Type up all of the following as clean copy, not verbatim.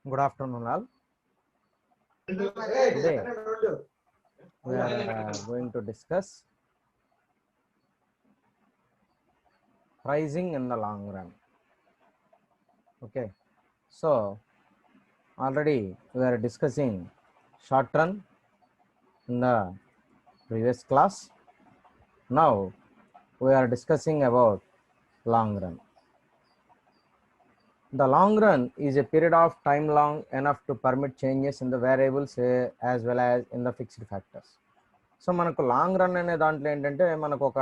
Good afternoon, all. Today we are going to discuss pricing in the long run. Okay, so already we are discussing short run in the previous class. Now we are discussing about long run. The long run is a period of time long enough to permit changes in the variables as well as in the fixed factors. So మనకు long run అనే దాంట్లో ఏంటంటే మనకు ఒక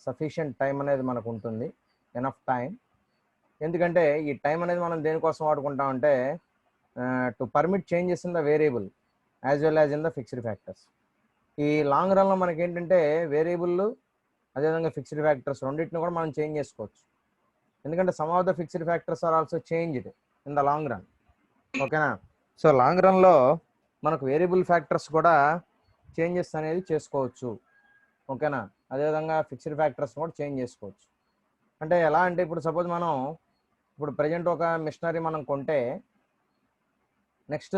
sufficient time అనేది మనకు ఉంటుంది, enough time. ఎందుకంటే ఈ టైం అనేది మనం దేనికోసం వాడుకుంటామంటే to permit changes in the variable as well as in the fixed factors. ఈ లాంగ్ రన్లో మనకి ఏంటంటే వేరియబుల్ అదేవిధంగా ఫిక్స్డ్ ఫ్యాక్టర్స్ రెండింటిని కూడా మనం చేంజ్ చేసుకోవచ్చు. ఎందుకంటే some of the fixed factors are also changed in the long run. ఓకేనా? సో లాంగ్ రన్లో మనకు వేరియబుల్ ఫ్యాక్టర్స్ కూడా చేంజెస్ అనేది చేసుకోవచ్చు. ఓకేనా? అదేవిధంగా ఫిక్స్డ్ ఫ్యాక్టర్స్ కూడా చేంజ్ చేసుకోవచ్చు. అంటే ఎలా అంటే ఇప్పుడు సపోజ్ మనం ఇప్పుడు ప్రజెంట్ ఒక మిషనరీ మనం కొంటే నెక్స్ట్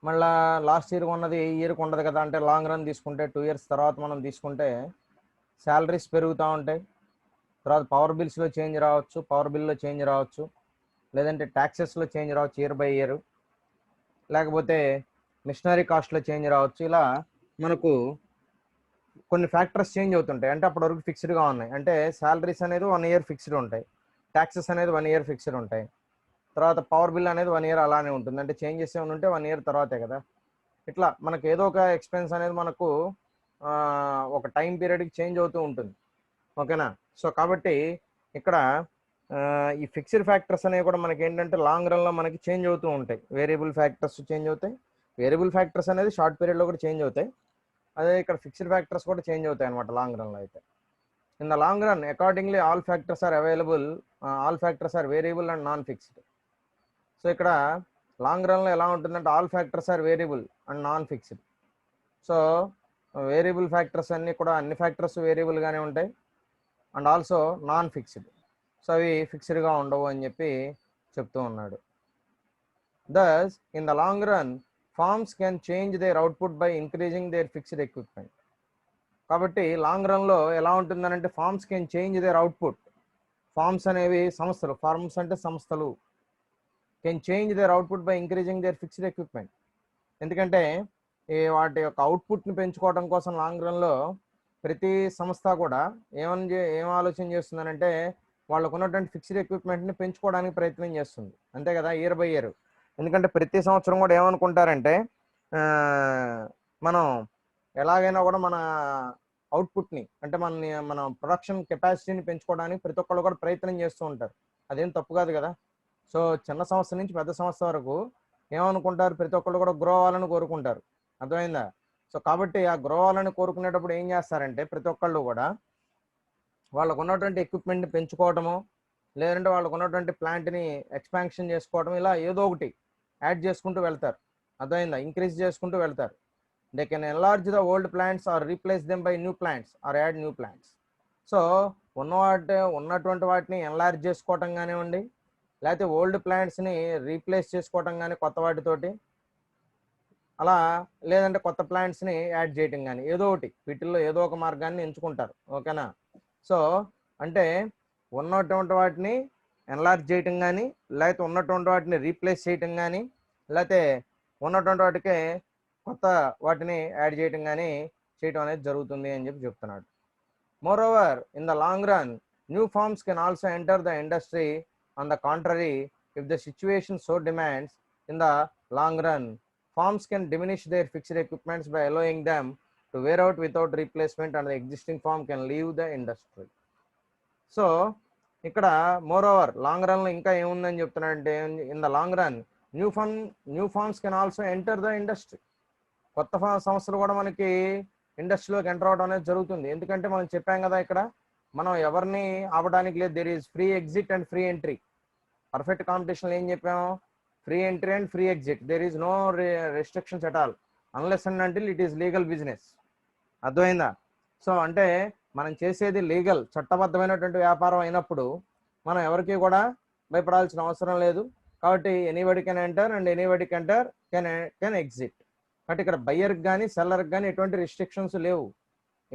మళ్ళా లాస్ట్ ఇయర్ ఉన్నది ఈ ఇయర్కి ఉండదు కదా. అంటే లాంగ్ రన్ తీసుకుంటే 2 years తర్వాత మనం తీసుకుంటే శాలరీస్ పెరుగుతూ ఉంటాయి, తర్వాత పవర్ బిల్స్లో చేంజ్ రావచ్చు, పవర్ బిల్లో చేంజ్ రావచ్చు, లేదంటే ట్యాక్సెస్లో చేంజ్ రావచ్చు ఇయర్ బై ఇయర్, లేకపోతే మిషనరీ కాస్ట్లో చేంజ్ రావచ్చు. ఇలా మనకు కొన్ని ఫ్యాక్టర్స్ చేంజ్ అవుతుంటాయి. అంటే అప్పటి వరకు ఫిక్స్డ్గా ఉన్నాయి. అంటే శాలరీస్ అనేది 1 year ఫిక్స్డ్ ఉంటాయి, ట్యాక్సెస్ అనేది 1 year ఫిక్స్డ్ ఉంటాయి, తర్వాత పవర్ బిల్ అనేది 1 year అలానే ఉంటుంది. అంటే చేంజెస్ ఏమైనా ఉంటే 1 year తర్వాతే కదా. ఇట్లా మనకు ఏదో ఒక ఎక్స్పెన్స్ అనేది మనకు ఒక టైం పీరియడ్కి చేంజ్ అవుతూ ఉంటుంది. ఓకేనా? సో కాబట్టి ఇక్కడ ఈ ఫిక్స్డ్ ఫ్యాక్టర్స్ అనేవి కూడా మనకి ఏంటంటే లాంగ్ రన్లో మనకి చేంజ్ అవుతూ ఉంటాయి. వేరియబుల్ ఫ్యాక్టర్స్ చేంజ్ అవుతాయి. వేరియబుల్ ఫ్యాక్టర్స్ అనేది షార్ట్ పీరియడ్లో కూడా చేంజ్ అవుతాయి. అదే ఇక్కడ ఫిక్స్డ్ ఫ్యాక్టర్స్ కూడా చేంజ్ అవుతాయి అనమాట లాంగ్ రన్లో అయితే. In the long run accordingly all factors are available, all factors are variable and non fixed. So ఇక్కడ లాంగ్ రన్లో ఎలా ఉంటుందంటే all factors are variable and non fixed. So variable factors అన్నీ కూడా అన్ని ఫ్యాక్టర్స్ వేరియబుల్గానే ఉంటాయి and also non fixed. So అవి ఫిక్స్డ్గా ఉండవు అని చెప్పి చెప్తూ ఉన్నాడు. Thus in the long run firms can change their output by increasing their fixed equipment. కాబట్టి లాంగ్ రన్లో ఎలా ఉంటుందనంటే firms can change their output. Firms అనేవి సంస్థలు, ఫార్మ్స్ అంటే సంస్థలు. Can change their output by increasing their fixed equipment. ఎందుకంటే వాటి యొక్క అవుట్పుట్ని పెంచుకోవడం కోసం లాంగ్ రన్లో ప్రతి సంస్థ కూడా ఏం ఆలోచన చేస్తుందనంటే వాళ్ళకు ఉన్నటువంటి ఫిక్స్డ్ ఎక్విప్మెంట్ని పెంచుకోవడానికి ప్రయత్నం చేస్తుంది. అంతే కదా, ఇయర్ బై ఇయర్. ఎందుకంటే ప్రతి సంవత్సరం కూడా ఏమనుకుంటారంటే మనం ఎలాగైనా కూడా మన అవుట్పుట్ని అంటే మన ప్రొడక్షన్ కెపాసిటీని పెంచుకోవడానికి ప్రతి ఒక్కళ్ళు కూడా ప్రయత్నం చేస్తూ ఉంటారు. అదేం తప్పు కాదు కదా. సో చిన్న సంస్థ నుంచి పెద్ద సంస్థ వరకు ఏమనుకుంటారు, ప్రతి ఒక్కళ్ళు కూడా గ్రో అవ్వాలని కోరుకుంటారు. అర్థమైందా? సో కాబట్టి ఆ గ్రో అవ్వాలని కోరుకునేటప్పుడు ఏం చేస్తారంటే ప్రతి ఒక్కళ్ళు కూడా వాళ్ళకు ఉన్నటువంటి ఎక్విప్మెంట్ని పెంచుకోవటము, లేదంటే వాళ్ళకు ఉన్నటువంటి ప్లాంట్ని ఎక్స్పాన్షన్ చేసుకోవడం, ఇలా ఏదో ఒకటి యాడ్ చేసుకుంటూ వెళ్తారు. అర్థమైందా? ఇంక్రీజ్ చేసుకుంటూ వెళ్తారు. They can enlarge the old plants or replace them by new plants or add new plants. So ఉన్నటువంటి వాటిని ఎన్లార్జ్ చేసుకోవటం కానివ్వండి, లేకపోతే ఓల్డ్ ప్లాంట్స్ని రీప్లేస్ చేసుకోవటం కానీ కొత్త వాటితోటి, అలా లేదంటే కొత్త ప్లాంట్స్ని యాడ్ చేయటం కానీ ఏదో ఒకటి వీటిల్లో ఏదో ఒక మార్గాన్ని ఎంచుకుంటారు. ఓకేనా? సో అంటే ఉన్నటువంటి వాటిని ఎన్లార్జ్ చేయటం కానీ, లేకపోతే ఉన్నటువంటి వాటిని రీప్లేస్ చేయటం కానీ, లేకపోతే ఉన్నటువంటి వాటికి కొత్త వాటిని యాడ్ చేయటం కానీ చేయటం అనేది జరుగుతుంది అని చెప్పి చెప్తున్నాడు. Moreover in the long run new firms can also enter the industry. On the contrary, if the situation so demands in the long run firms can diminish their fixed equipments by allowing them to wear out without replacement and the existing firm can leave the industry. So ఇక్కడ moreover long రన్లో ఇంకా ఏముందని చెప్తున్నాడంటే in the long run new firms can also enter the industry. కొత్త సంస్థలు కూడా మనకి ఇండస్ట్రీలోకి ఎంటర్ అవడం అనేది జరుగుతుంది. ఎందుకంటే మనం చెప్పాం కదా, ఇక్కడ మనం ఎవరిని ఆపడానికి లేదు. There is free exit and free entry. Perfect కాంపిటీషన్లో ఏం చెప్పాము? Free entry and free exit. There is no restrictions at all unless and until it is legal business. అర్థమైందా? సో అంటే మనం చేసేది లీగల్, చట్టబద్ధమైనటువంటి వ్యాపారం అయినప్పుడు మనం ఎవరికి కూడా భయపడాల్సిన అవసరం లేదు. కాబట్టి anybody can enter and anybody can exit. కాబట్టి ఇక్కడ బయ్యర్కి కానీ సెల్లర్కి కానీ ఎటువంటి రిస్ట్రిక్షన్స్ లేవు.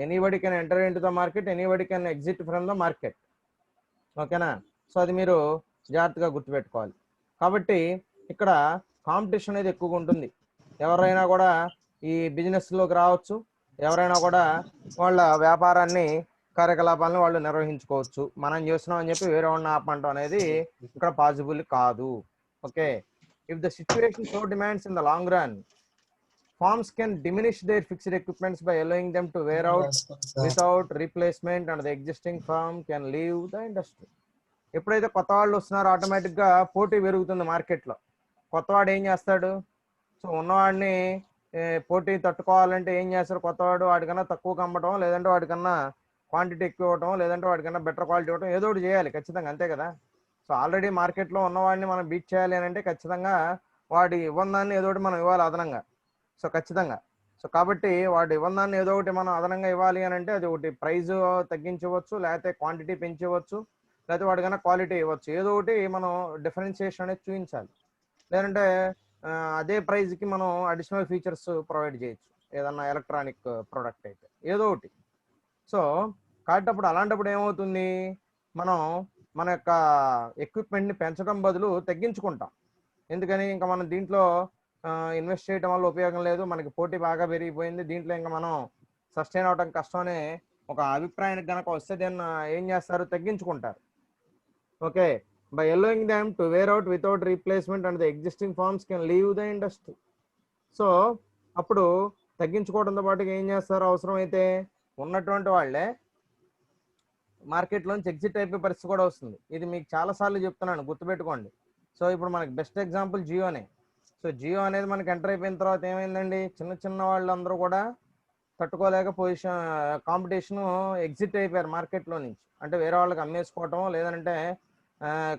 Anybody can enter in to the market, anybody can exit from the market. ఓకేనా? సో అది మీరు జాగ్రత్తగా గుర్తుపెట్టుకోవాలి. కాబట్టి ఇక్కడ కాంపిటీషన్ అనేది ఎక్కువగా ఉంటుంది. ఎవరైనా కూడా ఈ బిజినెస్లోకి రావచ్చు, ఎవరైనా కూడా వాళ్ళ వ్యాపారాన్ని కార్యకలాపాలను వాళ్ళు నిర్వహించుకోవచ్చు. మనం చేస్తున్నాం అని చెప్పి వేరే వాళ్ళని ఆపమంటాం అనేది ఇక్కడ పాసిబుల్ కాదు. Okay, if the situation so demands in the long run, firms can diminish their fixed equipments by allowing them to wear out without replacement and the existing firm can leave the industry. ఎప్పుడైతే కొత్త వాళ్ళు వస్తున్నారో ఆటోమేటిక్గా పోటీ పెరుగుతుంది మార్కెట్లో. కొత్తవాడు ఏం చేస్తాడు? సో ఉన్నవాడిని పోటీ తట్టుకోవాలంటే ఏం చేస్తారు? కొత్తవాడు వాడికన్నా తక్కువ అమ్మటం, లేదంటే వాడికన్నా క్వాంటిటీ ఎక్కువ ఇవ్వటం, లేదంటే వాడికన్నా బెటర్ క్వాలిటీ ఇవ్వటం, ఏదో ఒకటి చేయాలి ఖచ్చితంగా, అంతే కదా? సో ఆల్రెడీ మార్కెట్లో ఉన్నవాడిని మనం బీట్ చేయాలి అని అంటే ఖచ్చితంగా వాడి ఇవ్వదాన్ని ఏదో ఒకటి మనం ఇవ్వాలి అదనంగా. సో ఖచ్చితంగా. సో కాబట్టి వాడు ఇవ్వదాన్ని ఏదో ఒకటి మనం అదనంగా ఇవ్వాలి అని అంటే అది ఒకటి ప్రైజ్ తగ్గించవచ్చు, లేకపోతే క్వాంటిటీ పెంచవచ్చు, లేకపోతే వాడికన్నా క్వాలిటీ ఇవ్వచ్చు, ఏదో ఒకటి మనం డిఫరెన్షియేషన్ అనేది చూపించాలి. లేదంటే అదే ప్రైజ్కి మనం అడిషనల్ ఫీచర్స్ ప్రొవైడ్ చేయొచ్చు, ఏదన్నా ఎలక్ట్రానిక్ ప్రోడక్ట్ అయితే ఏదో ఒకటి. సో కాబట్టి అప్పుడు అలాంటప్పుడు ఏమవుతుంది, మనం మన యొక్క ఎక్విప్మెంట్ని పెంచడం బదులు తగ్గించుకుంటాం. ఎందుకని? ఇంకా మనం దీంట్లో ఇన్వెస్ట్ చేయడం వల్ల ఉపయోగం లేదు, మనకి పోటీ బాగా పెరిగిపోయింది, దీంట్లో ఇంకా మనం సస్టైన్ అవడం కష్టం అనే ఒక అభిప్రాయానికి కనుక వస్తే దాన్ని ఏం చేస్తారు? తగ్గించుకుంటారు. Okay, by allowing them to wear out without replacement and the existing firms can leave the industry. So అప్పుడు తగ్గించుకోవడంతో పాటుగా ఏం చేస్తారు? అవసరమైతే ఉన్నటువంటి వాళ్ళే మార్కెట్లోంచి ఎగ్జిట్ అయిపోయే పరిస్థితి కూడా వస్తుంది. ఇది మీకు చాలాసార్లు చెప్తున్నాను, గుర్తుపెట్టుకోండి. సో ఇప్పుడు మనకి బెస్ట్ ఎగ్జాంపుల్ జియోనే. సో జియో అనేది మనకి ఎంటర్ అయిపోయిన తర్వాత ఏమైందండి? చిన్న చిన్న వాళ్ళందరూ కూడా తట్టుకోలేక కాంపిటీషన్ ఎగ్జిట్ అయిపోయారు మార్కెట్లో నుంచి. అంటే వేరే వాళ్ళకి అమ్మేసుకోవటం, లేదంటే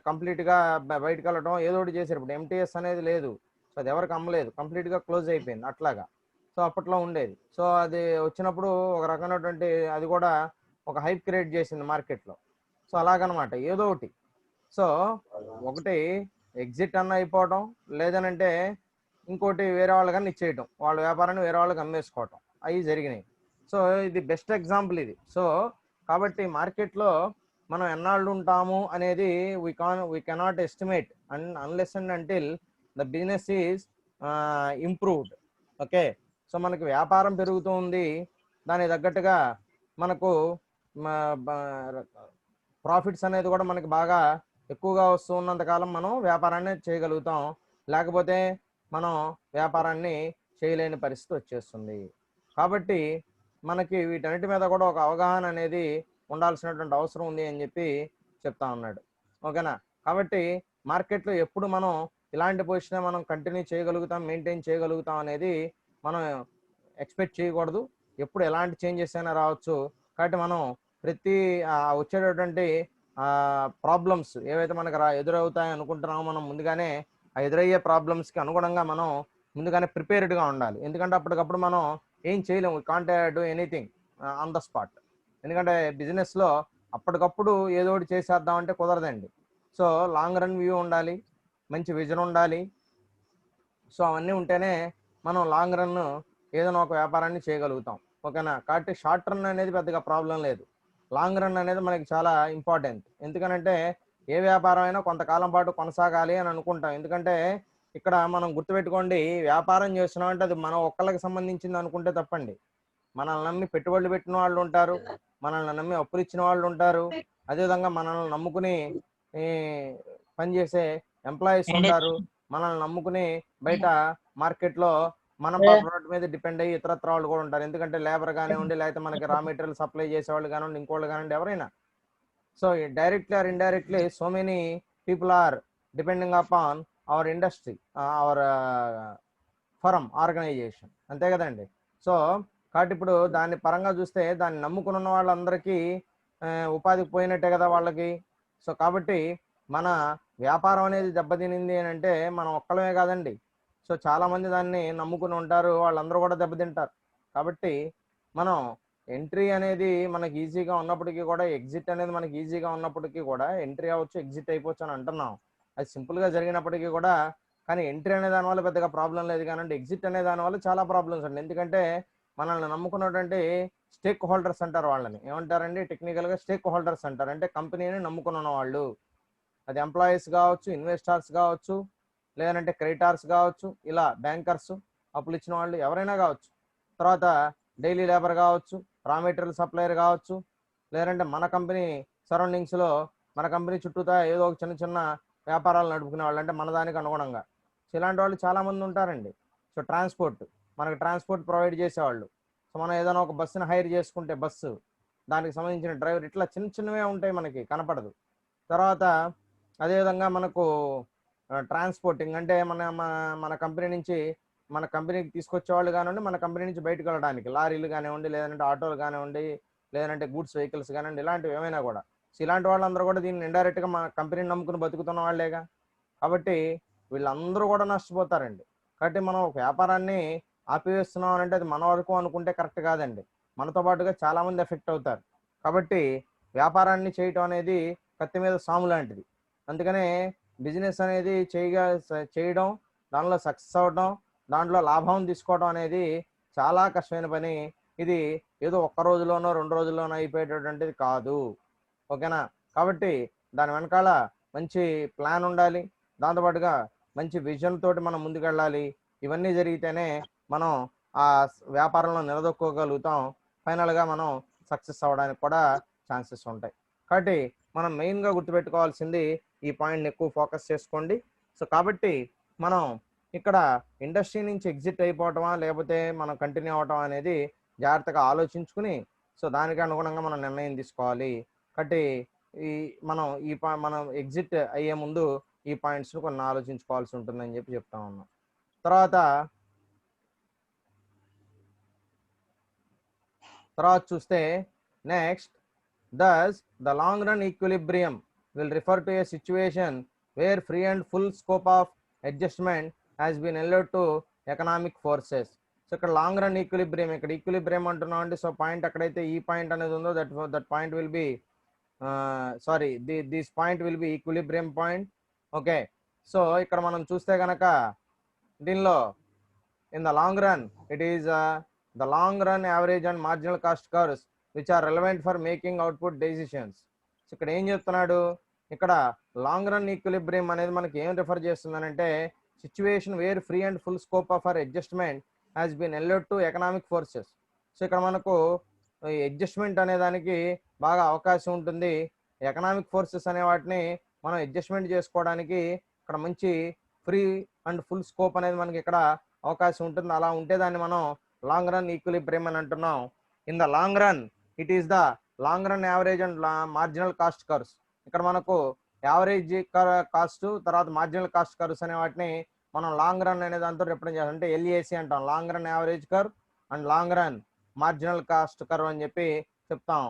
కంప్లీట్గా బయటకు వెళ్ళటం, ఏదో ఒకటి చేశారు. ఇప్పుడు ఎంటీఎస్ అనేది లేదు, సో అది ఎవరికి అమ్మలేదు, కంప్లీట్గా క్లోజ్ అయిపోయింది అట్లాగా. సో అప్పట్లో ఉండేది. సో అది వచ్చినప్పుడు ఒక రకమైనటువంటి అది కూడా ఒక హైప్ క్రియేట్ చేసింది మార్కెట్లో. సో అలాగనమాట ఏదో ఒకటి. సో ఒకటి ఎగ్జిట్ అన్న అయిపోవటం, లేదనంటే ఇంకోటి వేరే వాళ్ళకన్నా ఇచ్చేయటం, వాళ్ళ వ్యాపారాన్ని వేరే వాళ్ళకి అమ్మేసుకోవటం, అవి జరిగినాయి. సో ఇది బెస్ట్ ఎగ్జాంపుల్ ఇది. సో కాబట్టి మార్కెట్లో మనం ఎన్నాళ్ళు ఉంటాము అనేది we cannot estimate unless and until the business is improved. Okay, so మనకి వ్యాపారం పెరుగుతూ ఉంది, దానికి తగ్గట్టుగా మనకు ప్రాఫిట్స్ అనేది కూడా మనకి బాగా ఎక్కువగా వస్తూ ఉన్నంతకాలం మనం వ్యాపారాన్ని చేయగలుగుతాం, లేకపోతే మనం వ్యాపారాన్ని చేయలేని పరిస్థితి వచ్చేస్తుంది. కాబట్టి మనకి వీటన్నిటి మీద కూడా ఒక అవగాహన అనేది ఉండాల్సినటువంటి అవసరం ఉంది అని చెప్పి చెప్తా ఉన్నాడు. ఓకేనా? కాబట్టి మార్కెట్లో ఎప్పుడు మనం ఇలాంటి పొజిషన్ మనం కంటిన్యూ చేయగలుగుతాం, మెయింటైన్ చేయగలుగుతాం అనేది మనం ఎక్స్పెక్ట్ చేయకూడదు. ఎప్పుడు ఎలాంటి చేంజెస్ అయినా రావచ్చు. కాబట్టి మనం ప్రతి వచ్చేటటువంటి ప్రాబ్లమ్స్ ఏవైతే మనకు ఎదురవుతాయి అనుకుంటున్నామో మనం ముందుగానే ఆ ఎదురయ్యే ప్రాబ్లమ్స్కి అనుగుణంగా మనం ముందుగానే ప్రిపేర్డ్గా ఉండాలి. ఎందుకంటే అప్పటికప్పుడు మనం ఏం చేయలేము, can't do anything on the spot. ఎందుకంటే బిజినెస్లో అప్పటికప్పుడు ఏదో ఒకటి చేసేద్దామంటే కుదరదండి. సో లాంగ్ రన్ వ్యూ ఉండాలి, మంచి విజన్ ఉండాలి. సో అవన్నీ ఉంటేనే మనం లాంగ్ రన్ ఏదైనా ఒక వ్యాపారాన్ని చేయగలుగుతాం. ఓకేనా? కాబట్టి షార్ట్ రన్ అనేది పెద్దగా ప్రాబ్లం లేదు, లాంగ్ రన్ అనేది మనకి చాలా ఇంపార్టెంట్. ఎందుకనంటే ఏ వ్యాపారం అయినా కొంతకాలం పాటు కొనసాగాలి అని అనుకుంటాం. ఎందుకంటే ఇక్కడ మనం గుర్తుపెట్టుకోండి, వ్యాపారం చేస్తున్నాం అంటే అది మనం ఒక్కళ్ళకి సంబంధించింది అనుకుంటే తప్పండి. మనల్ని నమ్మి పెట్టుబడులు పెట్టిన వాళ్ళు ఉంటారు, మనల్ని నమ్మి అప్పులు ఇచ్చిన వాళ్ళు ఉంటారు, అదేవిధంగా మనల్ని నమ్ముకుని పనిచేసే ఎంప్లాయీస్ ఉంటారు, మనల్ని నమ్ముకుని బయట మార్కెట్లో మనం ప్రోడక్ట్ మీద డిపెండ్ అయ్యి ఇతరత్ర వాళ్ళు కూడా ఉంటారు. ఎందుకంటే లేబర్ కానివ్వండి, లేకపోతే మనకి రా మెటీరియల్ సప్లై చేసేవాళ్ళు కానివ్వండి, ఇంకోళ్ళు కానివ్వండి, ఎవరైనా. So directly or indirectly so many people are depending upon our industry, our firm, organisation, అంతే కదండి. సో కాబట్టి ఇప్పుడు దాని పరంగా చూస్తే దాన్ని నమ్ముకుని ఉన్న వాళ్ళందరికీ ఉపాధికి పోయినట్టే కదా వాళ్ళకి. సో కాబట్టి మన వ్యాపారం అనేది దెబ్బతినింది అని అంటే మనం ఒక్కలమే కాదండి. సో చాలామంది దాన్ని నమ్ముకుని ఉంటారు, వాళ్ళందరూ కూడా దెబ్బతింటారు. కాబట్టి మనం ఎంట్రీ అనేది మనకి ఈజీగా ఉన్నప్పటికీ కూడా, ఎగ్జిట్ అనేది మనకి ఈజీగా ఉన్నప్పటికీ కూడా, ఎంట్రీ అవ్వచ్చు ఎగ్జిట్ అయిపోవచ్చు అని అంటున్నాం. అది సింపుల్గా జరిగినప్పటికీ కూడా, కానీ ఎంట్రీ అనే దానివల్ల పెద్దగా ప్రాబ్లం లేదు కానండి, ఎగ్జిట్ అనే దానివల్ల చాలా ప్రాబ్లమ్స్ అండి. ఎందుకంటే మనల్ని నమ్ముకున్నటువంటి స్టేక్ హోల్డర్స్ అంటారు, వాళ్ళని ఏమంటారండి టెక్నికల్గా స్టేక్ హోల్డర్స్ అంటారు. అంటే కంపెనీని నమ్ముకుని ఉన్న వాళ్ళు, అది ఎంప్లాయీస్ కావచ్చు, ఇన్వెస్టర్స్ కావచ్చు, లేదంటే క్రెడిటార్స్ కావచ్చు, ఇలా బ్యాంకర్స్, అప్పులు ఇచ్చిన వాళ్ళు ఎవరైనా కావచ్చు, తర్వాత డైలీ లేబర్ కావచ్చు, రా మెటీరియల్ సప్లయర్ కావచ్చు, లేదంటే మన కంపెనీ సరౌండింగ్స్లో మన కంపెనీ చుట్టూతా ఏదో ఒక చిన్న చిన్న వ్యాపారాలు నడుపుకునే వాళ్ళు, అంటే మన దానికి అనుగుణంగా. సో ఇలాంటి వాళ్ళు చాలామంది ఉంటారండి. సో ట్రాన్స్పోర్ట్, మనకు ట్రాన్స్పోర్ట్ ప్రొవైడ్ చేసేవాళ్ళు. సో మనం ఏదైనా ఒక బస్సుని హైర్ చేసుకుంటే బస్సు, దానికి సంబంధించిన డ్రైవర్, ఇట్లా చిన్న చిన్నవే ఉంటాయి, మనకి కనపడదు. తర్వాత అదేవిధంగా మనకు ట్రాన్స్పోర్టింగ్ అంటే మన కంపెనీ నుంచి మన కంపెనీకి తీసుకొచ్చే వాళ్ళు కానివ్వండి, మన కంపెనీ నుంచి బయటకు వెళ్ళడానికి లారీలు కానివ్వండి, లేదంటే ఆటోలు కానివ్వండి, లేదంటే గూడ్స్ వెహికల్స్ కానివ్వండి, ఇలాంటివి ఏమైనా కూడా. సో ఇలాంటి వాళ్ళందరూ కూడా దీన్ని ఇండైరెక్ట్గా మన కంపెనీని నమ్ముకుని బతుకుతున్న వాళ్ళేగా. కాబట్టి వీళ్ళందరూ కూడా నష్టపోతారండి. కాబట్టి మనం ఒక వ్యాపారాన్ని ఆపివేస్తున్నాం అని అంటే అది మన వరకు అనుకుంటే కరెక్ట్ కాదండి. మనతో పాటుగా చాలామంది ఎఫెక్ట్ అవుతారు. కాబట్టి వ్యాపారాన్ని చేయటం అనేది కత్తి మీద సాము లాంటిది. అందుకనే బిజినెస్ అనేది చేయడం, దానిలో సక్సెస్ అవ్వడం, దాంట్లో లాభం తీసుకోవడం అనేది చాలా కష్టమైన పని. ఇది ఏదో ఒక్క రోజులోనో 2 రోజుల్లోనో అయిపోయేటటువంటిది కాదు. ఓకేనా? కాబట్టి దాని వెనకాల మంచి ప్లాన్ ఉండాలి. దాంతోపాటుగా మంచి విజన్ తోటి మనం ముందుకెళ్ళాలి. ఇవన్నీ జరిగితేనే మనం ఆ వ్యాపారంలో నిలదొక్కోగలుగుతాం. ఫైనల్గా మనం సక్సెస్ అవ్వడానికి కూడా ఛాన్సెస్ ఉంటాయి. కాబట్టి మనం మెయిన్గా గుర్తుపెట్టుకోవాల్సింది ఈ పాయింట్ని ఎక్కువ ఫోకస్ చేసుకోండి. సో కాబట్టి మనం ఇక్కడ ఇండస్ట్రీ నుంచి ఎగ్జిట్ అయిపోవటమా, లేకపోతే మనం కంటిన్యూ అవటం అనేది జాగ్రత్తగా ఆలోచించుకుని, సో దానికి అనుగుణంగా మనం నిర్ణయం తీసుకోవాలి. కాబట్టి ఈ మనం ఎగ్జిట్ అయ్యే ముందు ఈ పాయింట్స్ను కొన్ని ఆలోచించుకోవాల్సి ఉంటుందని చెప్పి చెప్తా ఉన్నాం. తర్వాత చూస్తే next, thus the long run equilibrium will refer to a situation where free and full scope of adjustment has been allowed to economic forces. So ఇక్కడ లాంగ్ రన్ ఈక్విలిబ్రియం, ఇక్కడ ఈక్విలిబ్రియం అంటున్నాం అండి. సో పాయింట్ ఎక్కడైతే ఈ point అనేది ఉందో that point will be this point will be equilibrium point. Okay, so ఇక్కడ మనం చూస్తే కనుక దీనిలో in the long run it is the long run average and marginal cost curves which are relevant for making output decisions. So ఇక్కడ ఏం చెప్తున్నాడు, ఇక్కడ long run equilibrium అనేది మనకి ఏం రిఫర్ చేస్తుందనంటే situation where free and full scope of our adjustment has been allowed to economic forces. So ఇక్కడ మనకు అడ్జస్ట్మెంట్ అనే దానికి బాగా అవకాశం ఉంటుంది. ఎకనామిక్ ఫోర్సెస్ అనే వాటిని మనం అడ్జస్ట్మెంట్ చేసుకోవడానికి ఇక్కడ మంచి ఫ్రీ అండ్ ఫుల్ స్కోప్ అనేది మనకి ఇక్కడ అవకాశం ఉంటుంది. అలా ఉంటే దాన్ని మనం లాంగ్ రన్ ఈక్విలిబ్రియం అని అంటున్నాం. In the long run it is the long run average and marginal cost curves. ఇక్కడ మనకు యావరేజ్ కాస్ట్ తర్వాత మార్జినల్ కాస్ట్ కర్వ్స్ అనే వాటిని మనం లాంగ్ రన్ అనే దాంతో రిప్రజెంట్ చేస్తాం. అంటే ఎల్ఏసి అంటాం, long run average curve and long run marginal cost curve అని చెప్పి చెప్తాం.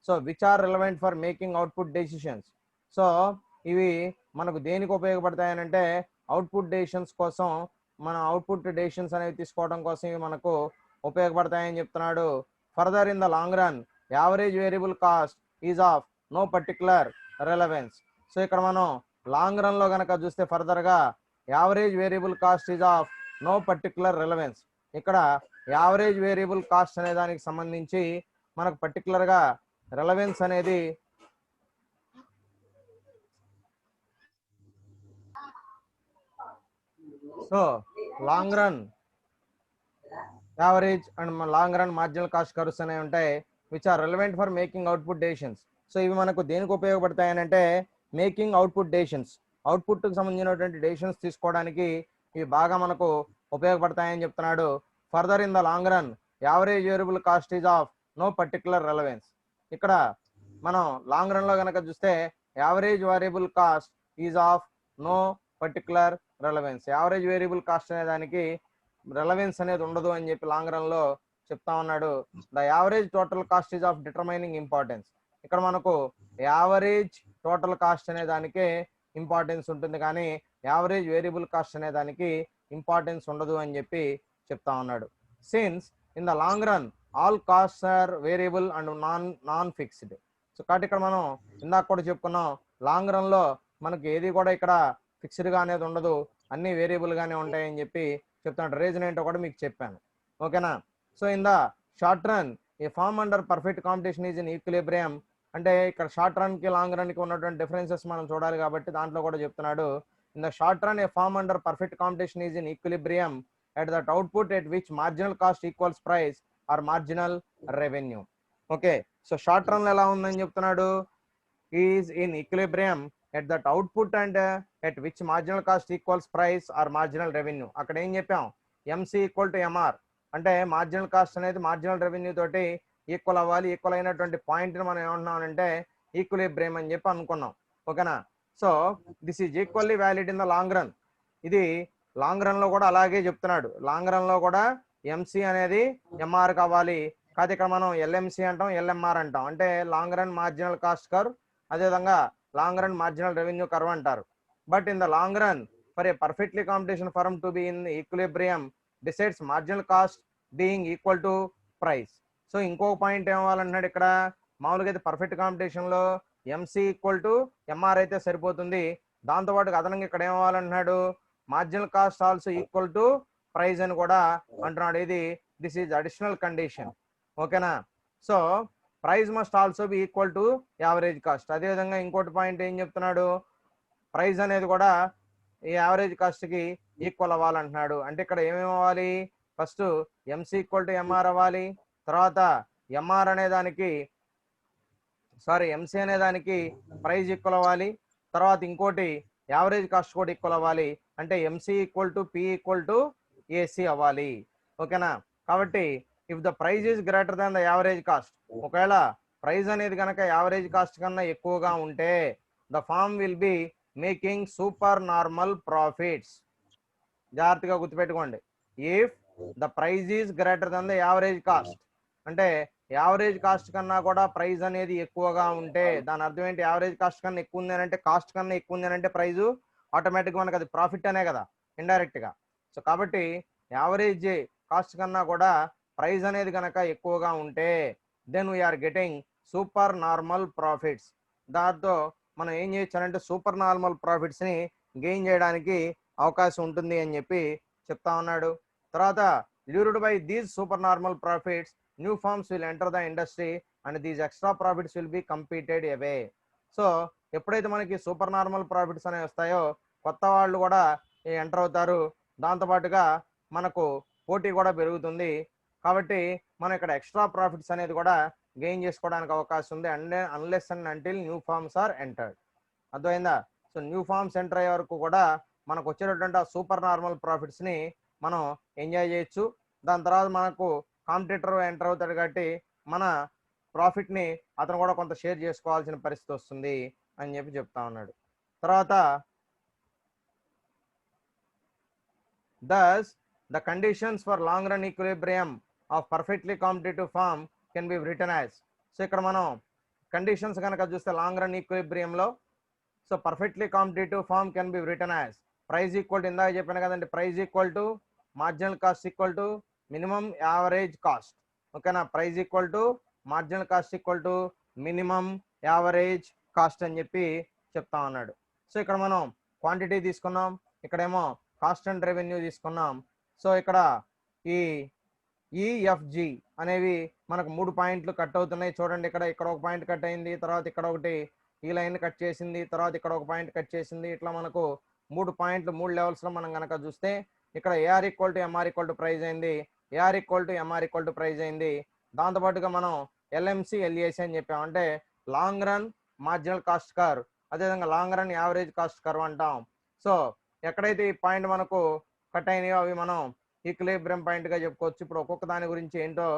So which are relevant for making output decisions. So ఇవి మనకు దేనికి ఉపయోగపడతాయని అంటే అవుట్పుట్ డెసిషన్స్ కోసం, మన అవుట్పుట్ డెసిషన్స్ అనేవి తీసుకోవడం కోసం ఇవి మనకు ఉపయోగపడతాయని చెప్తున్నాడు. Further in the long run average variable cost is of no particular relevance. So ఇక్కడ మనం లాంగ్ రన్లో కనుక చూస్తే ఫర్దర్గా average variable cost is of no particular relevance. ఇక్కడ యావరేజ్ వేరియబుల్ కాస్ట్ అనే దానికి సంబంధించి మనకు పర్టికులర్గా రెలవెన్స్ అనేది so long run average and long run marginal cost curves అనేవి ఉంటాయి which are relevant for making output decisions. So ఇవి మనకు దేనికి ఉపయోగపడతాయని అంటే మేకింగ్ అవుట్పుట్ డెసిషన్స్, అవుట్పుట్కి సంబంధించినటువంటి డెసిషన్స్ తీసుకోవడానికి ఇవి బాగా మనకు ఉపయోగపడతాయని చెప్తున్నాడు. Further in the long run average variable cost is of no particular relevance. ఇక్కడ మనం లాంగ్ రన్లో కనుక చూస్తే average variable cost is of no particular relevance. Average variable cost అనే దానికి రెలవెన్స్ అనేది ఉండదు అని చెప్పి లాంగ్ రన్లో చెప్తా ఉన్నాడు. The average total cost is of determining importance. ఇక్కడ మనకు యావరేజ్ టోటల్ కాస్ట్ అనే దానికే ఇంపార్టెన్స్ ఉంటుంది, కానీ యావరేజ్ వేరియబుల్ కాస్ట్ అనే దానికి ఇంపార్టెన్స్ ఉండదు అని చెప్పి చెప్తా ఉన్నాడు. Since in the long run all costs are variable and non fixed. So కాబట్టి ఇక్కడ మనం ఇందాక కూడా చెప్పుకున్నాం, లాంగ్ రన్లో మనకి ఏది కూడా ఇక్కడ ఫిక్స్డ్గా అనేది ఉండదు, అన్ని వేరియబుల్గానే ఉంటాయని చెప్పి చెప్తాడు. రీజన్ ఏంటో కూడా మీకు చెప్పాను. ఓకేనా. So in the short run a firm under perfect competition is in equilibrium. అంటే ఇక్కడ షార్ట్ రన్కి లాంగ్ రన్కి ఉన్నటువంటి డిఫరెన్సెస్ మనం చూడాలి కాబట్టి దాంట్లో కూడా చెప్తున్నాడు. In the short run a firm under perfect competition is in equilibrium at that output at which marginal cost equals price or marginal revenue. Okay, so short run ఎలా ఉందని చెప్తున్నాడు, is in equilibrium at that output and at which marginal cost equals price or marginal revenue. అక్కడ ఏం చెప్పాం, MC equal to MR అంటే marginal cost అనేది marginal revenue తోటి equal అవ్వాలి. ఈక్వల్ అయినటువంటి పాయింట్ని మనం ఏమంటున్నాం అంటే ఈక్విలిబ్రియం అని చెప్పి అనుకున్నాం. ఓకేనా. So this is equally valid in the long run. ఇది లాంగ్ రన్ లో కూడా అలాగే చెప్తున్నాడు. లాంగ్ రన్ లో కూడా ఎంసీ అనేది ఎంఆర్ కావాలి. కాదు ఇక్కడ మనం ఎల్ఎంసి అంటాం, ఎల్ఎంఆర్ అంటాం. అంటే long run marginal cost curve, అదేవిధంగా long run marginal revenue curve అంటారు. But in the long run for a perfectly competition firm to be in equilibrium decides marginal cost being equal to price. So ఇంకొక point ఏమవ్వాలంటున్నాడు ఇక్కడ, మామూలుగా అయితే perfect competition లో MC equal to MR అయితే సరిపోతుంది. దాంతోపాటు అదనంగా ఇక్కడ ఏమవ్వాలంటున్నాడు, marginal cost also equal to price అని కూడా అంటున్నాడు. ఇది దిస్ ఈజ్ అడిషనల్ కండిషన్. ఓకేనా. So price must also be equal to average cost. అదేవిధంగా ఇంకోటి పాయింట్ ఏం చెప్తున్నాడు, ప్రైస్ అనేది కూడా ఈ యావరేజ్ కాస్ట్ కి ఈక్వల్ అవ్వాలంటున్నాడు. అంటే ఇక్కడ ఏమేమి అవ్వాలి, first MC equal to MR అవ్వాలి, తర్వాత ఎంఆర్ అనే దానికి ఎంసీ అనే దానికి ప్రైస్ ఈక్వల్ అవ్వాలి, తర్వాత ఇంకోటి యావరేజ్ కాస్ట్ కూడా ఈక్వల్ అవ్వాలి. అంటే MC equal to P equal to AC అవ్వాలి. ఓకేనా. కాబట్టి if the price is greater than the average cost, ఒకవేళ ప్రైజ్ అనేది కనుక యావరేజ్ కాస్ట్ కన్నా ఎక్కువగా ఉంటే the firm will be making super normal profits. జాగ్రత్తగా గుర్తుపెట్టుకోండి. If the price is greater than the average cost అంటే యావరేజ్ కాస్ట్ కన్నా కూడా ప్రైజ్ అనేది ఎక్కువగా ఉంటే దాని అర్థం ఏంటి, యావరేజ్ కాస్ట్ కన్నా ఎక్కువ ఉంది అంటే కాస్ట్ కన్నా ఎక్కువ ఉంది అంటే ప్రైజ్ ఆటోమేటిక్గా మనకు అది ప్రాఫిట్ అనే కదా, ఇండైరెక్ట్ గా. సో కాబట్టి యావరేజ్ కాస్ట్ కన్నా కూడా ప్రైజ్ అనేది కనుక ఎక్కువగా ఉంటే then we are getting super normal profits. దాంతో మనం ఏం చేయొచ్చు సూపర్ నార్మల్ ప్రాఫిట్స్ ని గెయిన్ చేయడానికి అవకాశం ఉంటుంది అని చెప్పి చెప్తా ఉన్నాడు. తర్వాత lured by these super normal profits new firms will enter the industry and these extra profits will be competed away. So ఎప్పుడైతే మనకి సూపర్ నార్మల్ ప్రాఫిట్స్ అనేవి వస్తాయో కొత్త వాళ్ళు కూడా ఎంటర్ అవుతారు. దాంతోపాటుగా మనకు పోటీ కూడా పెరుగుతుంది. కాబట్టి మనం ఇక్కడ ఎక్స్ట్రా ప్రాఫిట్స్ అనేది కూడా గెయిన్ చేసుకోవడానికి అవకాశం ఉంది. Unless and until new firms are entered. అర్థమైందా. సో న్యూ ఫార్మ్స్ ఎంటర్ అయ్యే వరకు కూడా మనకు వచ్చేటటువంటి ఆ సూపర్ నార్మల్ ప్రాఫిట్స్ని మనం ఎంజాయ్ చేయొచ్చు. దాని తర్వాత మనకు కాంపిటీటర్ ఎంటర్ అవుతాడు కాబట్టి మన ప్రాఫిట్ని అతను కూడా కొంత షేర్ చేసుకోవాల్సిన పరిస్థితి వస్తుంది అని చెప్పి చెప్తా ఉన్నాడు. తర్వాత thus the conditions for long run equilibrium of perfectly competitive firm can be written as. So ఇక్కడ మనం కండిషన్స్ కనుక చూస్తే లాంగ్ రన్ ఈక్విలిబ్రియంలో so perfectly competitive firm can be written as price equal to, ఇందాక చెప్పాను కదండి, price equal to marginal cost equal to minimum average cost. ఓకేనా. Price equal to marginal cost equal to minimum average cost అని చెప్పి చెప్తా ఉన్నాడు. So ఇక్కడ మనం క్వాంటిటీ తీసుకున్నాం, ఇక్కడేమో కాస్ట్ అండ్ రెవెన్యూ తీసుకున్నాం. సో ఇక్కడ ఈ ఈఎఫ్జి అనేవి మనకు 3 పాయింట్లు కట్ అవుతున్నాయి. చూడండి, ఇక్కడ ఒక పాయింట్ కట్ అయింది, తర్వాత ఇక్కడ ఒకటి ఈ లైన్ కట్ చేసింది, తర్వాత ఇక్కడ ఒక పాయింట్ కట్ చేసింది. ఇట్లా మనకు 3 పాయింట్లు 3 లెవెల్స్లో మనం కనుక చూస్తే ఇక్కడ AR equal to MR equal to price అయింది, AR equal to MR equal to price అయింది. దాంతోపాటుగా మనం ఎల్ఎంసి ఎల్ఏసి అని చెప్పాం. అంటే long run marginal cost curve, అదేవిధంగా long run average cost curve అంటాం. సో ఎక్కడైతే ఈ పాయింట్ మనకు కట్ అయినాయో అవి మనం ఈక్విలిబ్రియం పాయింట్గా చెప్పుకోవచ్చు. ఇప్పుడు ఒక్కొక్క దాని గురించి ఏంటో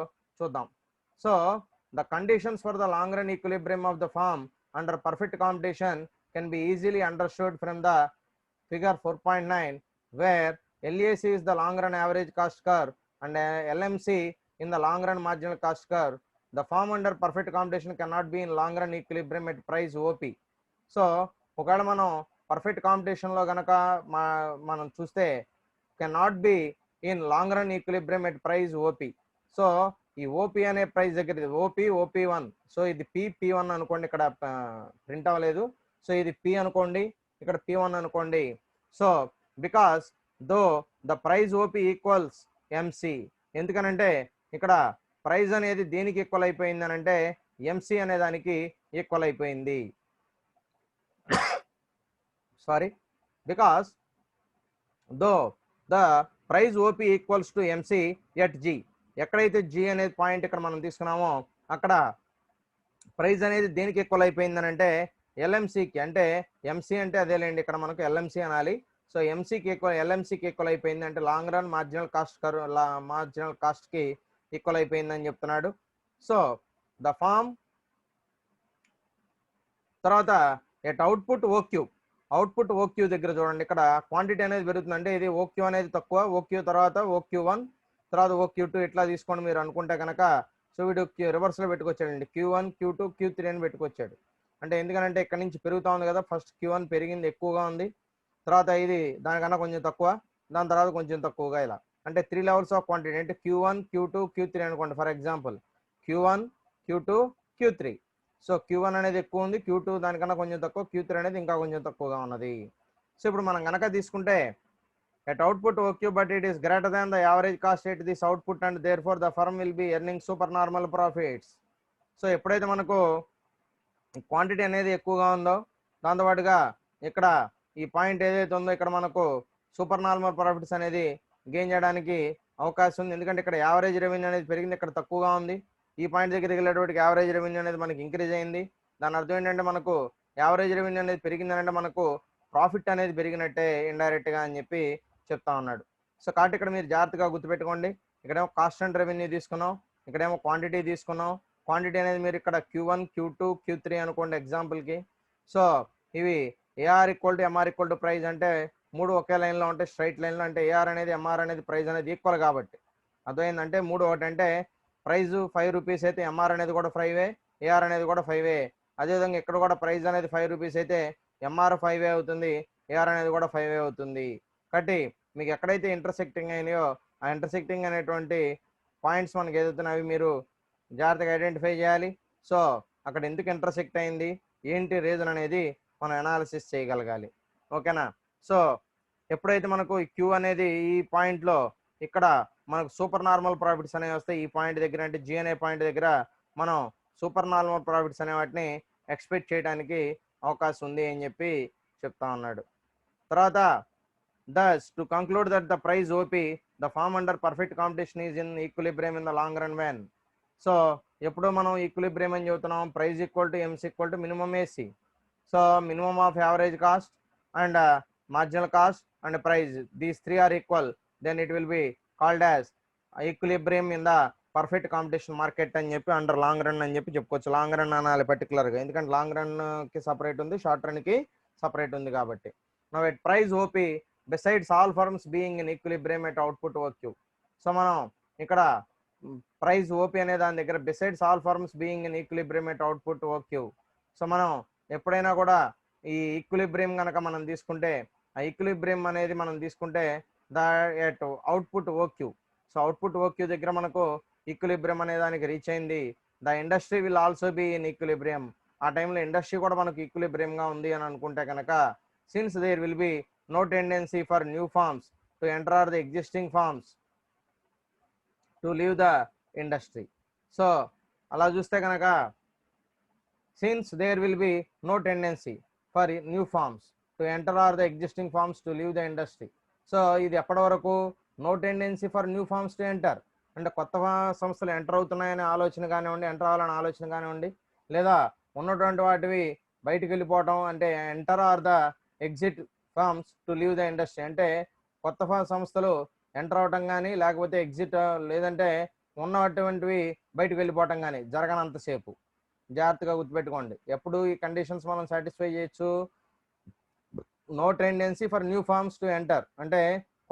చూద్దాం. So the conditions for the long run equilibrium of the firm under perfect competition can be easily understood from the figure 4.9 where LAC is the long run average cost curve and LMC in the long run marginal cost curve. The firm under perfect competition cannot be in long run equilibrium at price OP. So ఒకవేళ మనం perfect కాంపిటీషన్లో కనుక మనం చూస్తే cannot be in long run equilibrium at price OP. So ఈ OP అనే price దగ్గర ఓపీ1. So ఇది P1 అనుకోండి, ఇక్కడ ప్రింట్ అవ్వలేదు. సో ఇది P అనుకోండి, ఇక్కడ P1 అనుకోండి. So because though the price OP equals MC, ఎందుకనంటే ఇక్కడ ప్రైజ్ అనేది దేనికి ఈక్వల్ అయిపోయింది అని అంటే ఎంసీ అనే దానికి ఈక్వల్ అయిపోయింది. Sorry, because though the price OP equals to MC at G, ఎక్కడైతే జీ అనేది పాయింట్ ఇక్కడ మనం తీసుకున్నామో అక్కడ ప్రైజ్ అనేది దేనికి ఈక్వల్ అయిపోయిందని అంటే ఎల్ఎంసీకి, అంటే ఎంసీ అంటే అదేలేండి ఇక్కడ మనకు ఎల్ఎంసీ అనాలి. సో ఎంసీకి ఈక్వల్ ఎల్ఎంసీకి ఈక్వల్ అయిపోయింది అంటే లాంగ్ రన్ మార్జినల్ కాస్ట్కి ఈక్వల్ అయిపోయింది అని చెప్తున్నాడు. సో ద ఫామ్ తర్వాత ఎట్ అవుట్పుట్ ఓక్యూ దగ్గర చూడండి, ఇక్కడ క్వాంటిటీ అనేది పెరుగుతుంది అంటే ఇది ఓక్యూ అనేది తక్కువ, ఓక్యూ తర్వాత ఓక్యూ1 తర్వాత ఓక్యూ2 ఇట్లా తీసుకోండి మీరు అనుకుంటే కనుక. సో వీడు రివర్స్లో పెట్టుకొచ్చాడండి, Q1 Q2 Q3 అని పెట్టుకొచ్చాడు. అంటే ఎందుకంటే ఇక్కడ నుంచి పెరుగుతూ ఉంది కదా, ఫస్ట్ Q1 పెరిగింది ఎక్కువగా ఉంది, తర్వాత ఇది దానికన్నా కొంచెం తక్కువ, దాని తర్వాత కొంచెం తక్కువగా, ఇలా అంటే 3 లెవెల్స్ ఆఫ్ క్వాంటిటీ. అంటే Q1 Q2 Q3 అనుకోండి for example, Q1 Q2 Q3. So Q1 అనేది ఎక్కువ ఉంది, Q2 దానికన్నా కొంచెం తక్కువ, Q3 అనేది ఇంకా కొంచెం తక్కువగా ఉన్నది. సో ఇప్పుడు మనం కనుక తీసుకుంటే at output OQ but it is greater than the average cost at this output and therefore the firm will be earning supernormal profits. So ఎప్పుడైతే మనకు క్వాంటిటీ అనేది ఎక్కువగా ఉందో దాంతోపాటుగా ఇక్కడ ఈ పాయింట్ ఏదైతే ఉందో ఇక్కడ మనకు సూపర్ నార్మల్ ప్రాఫిట్స్ అనేది గెయిన్ చేయడానికి అవకాశం ఉంది. ఎందుకంటే ఇక్కడ యావరేజ్ రెవెన్యూ అనేది పెరిగింది, ఇక్కడ తక్కువగా ఉంది. ఈ పాయింట్ దగ్గరికి వెళ్ళేటప్పటికి యావరేజ్ రెవెన్యూ అనేది మనకి ఇంక్రీజ్ అయింది. దాని అర్థం ఏంటంటే మనకు యావరేజ్ రెవెన్యూ అనేది పెరిగిందనంటే మనకు ప్రాఫిట్ అనేది పెరిగినట్టే ఇండైరెక్ట్గా అని చెప్పి చెప్తా ఉన్నాడు. సో కాబట్టి ఇక్కడ మీరు జాగ్రత్తగా గుర్తుపెట్టుకోండి, ఇక్కడేమో కాన్స్టెంట్ రెవెన్యూ తీసుకున్నాం, ఇక్కడేమో క్వాంటిటీ తీసుకున్నాం. క్వాంటిటీ అనేది మీరు ఇక్కడ Q1 Q2 Q3 అనుకోండి ఎగ్జాంపుల్కి. సో ఇవి AR equal to MR equal to price అంటే మూడు ఒకే లైన్లో ఉంటాయి, స్ట్రైట్ లైన్లో. అంటే ఏఆర్ అనేది ఎంఆర్ అనేది ప్రైజ్ అనేది ఈక్వల్ కాబట్టి అర్థమైందంటే మూడు ఒకటి అంటే ప్రైజ్ 5 రూపీస్ అయితే ఎంఆర్ అనేది కూడా 5 ఏఆర్ అనేది కూడా 5. అదేవిధంగా ఇక్కడ కూడా ప్రైజ్ అనేది 5 రూపీస్ అయితే ఎంఆర్ 5 అవుతుంది, ఏఆర్ అనేది కూడా 5 అవుతుంది. కాబట్టి మీకు ఎక్కడైతే ఇంటర్సెక్టింగ్ అయినాయో ఆ ఇంటర్సెక్టింగ్ అనేటువంటి పాయింట్స్ మనకి ఏదైతున్నాయి అవి మీరు జాగ్రత్తగా ఐడెంటిఫై చేయాలి. సో అక్కడ ఎందుకు ఇంటర్సెక్ట్ అయింది, ఏంటి రీజన్ అనేది మనం అనాలిసిస్ చేయగలగాలి. ఓకేనా? సో ఎప్పుడైతే మనకు క్యూ అనేది ఈ పాయింట్లో ఇక్కడ మనకు సూపర్ నార్మల్ ప్రాఫిట్స్ అనేవి వస్తాయి, ఈ పాయింట్ దగ్గర అంటే జీ అనే పాయింట్ దగ్గర మనం సూపర్ నార్మల్ ప్రాఫిట్స్ అనే వాటిని ఎక్స్పెక్ట్ చేయడానికి అవకాశం ఉంది అని చెప్పి చెప్తా ఉన్నాడు. తర్వాత thus to conclude that the price OP the firm under perfect competition is in equilibrium in the long run when. So ఎప్పుడు మనం ఈక్విలిబ్రియం అని చెబుతున్నాం, price equal to MC equal to minimum AC. So minimum of average cost and marginal cost and price, these three are equal, then it will be called as equilibrium in the perfect competition market అని చెప్పి under long run అని చెప్పి చెప్పుకోవచ్చు. Long run అనాలి పర్టికులర్గా, ఎందుకంటే long రన్కి separate ఉంది, short రన్కి separate ఉంది కాబట్టి. Now at price OP besides all firms being in equilibrium at output OQ. So మనం ఇక్కడ ప్రైస్ ఓపీ అనే దాని దగ్గర besides all firms being in equilibrium at output OQ. So మనం ఎప్పుడైనా కూడా ఈ ఈక్విలిబ్రియం కనుక మనం తీసుకుంటే ఆ ఈక్విలిబ్రియం అనేది మనం తీసుకుంటే the at output OQ. So output OQ దగ్గర మనకు ఈక్విలిబ్రియం అనే దానికి రీచ్ అయింది. The industry will also be in equilibrium. ఆ టైంలో ఇండస్ట్రీ కూడా మనకు ఈక్విలిబ్రియంగా ఉంది అని అనుకుంటే కనుక, since there will be no tendency for new firms to enter the existing firms to leave the industry. So అలా చూస్తే కనుక since there will be no tendency for new firms to enter or the existing firms to leave the industry. So ఇది ఎప్పటి వరకు no tendency for new firms to enter అంటే కొత్త సంస్థలు enter అవుతున్నాయనే ఆలోచన కానివ్వండి, ఎంటర్ అవ్వాలనే ఆలోచన కానివ్వండి, లేదా ఉన్నటువంటి వాటివి బయటికి వెళ్ళిపోవటం అంటే enter or the exit firms to leave the industry. అంటే కొత్త సంస్థలు ఎంటర్ అవటం కానీ లేకపోతే ఎగ్జిట్, లేదంటే ఉన్నటువంటివి బయటకు వెళ్ళిపోవటం కానీ జరగనంతసేపు జాగ్రత్తగా గుర్తుపెట్టుకోండి. ఎప్పుడు ఈ కండిషన్స్ మనం సాటిస్ఫై చేయొచ్చు, no tendency for new firms to enter అంటే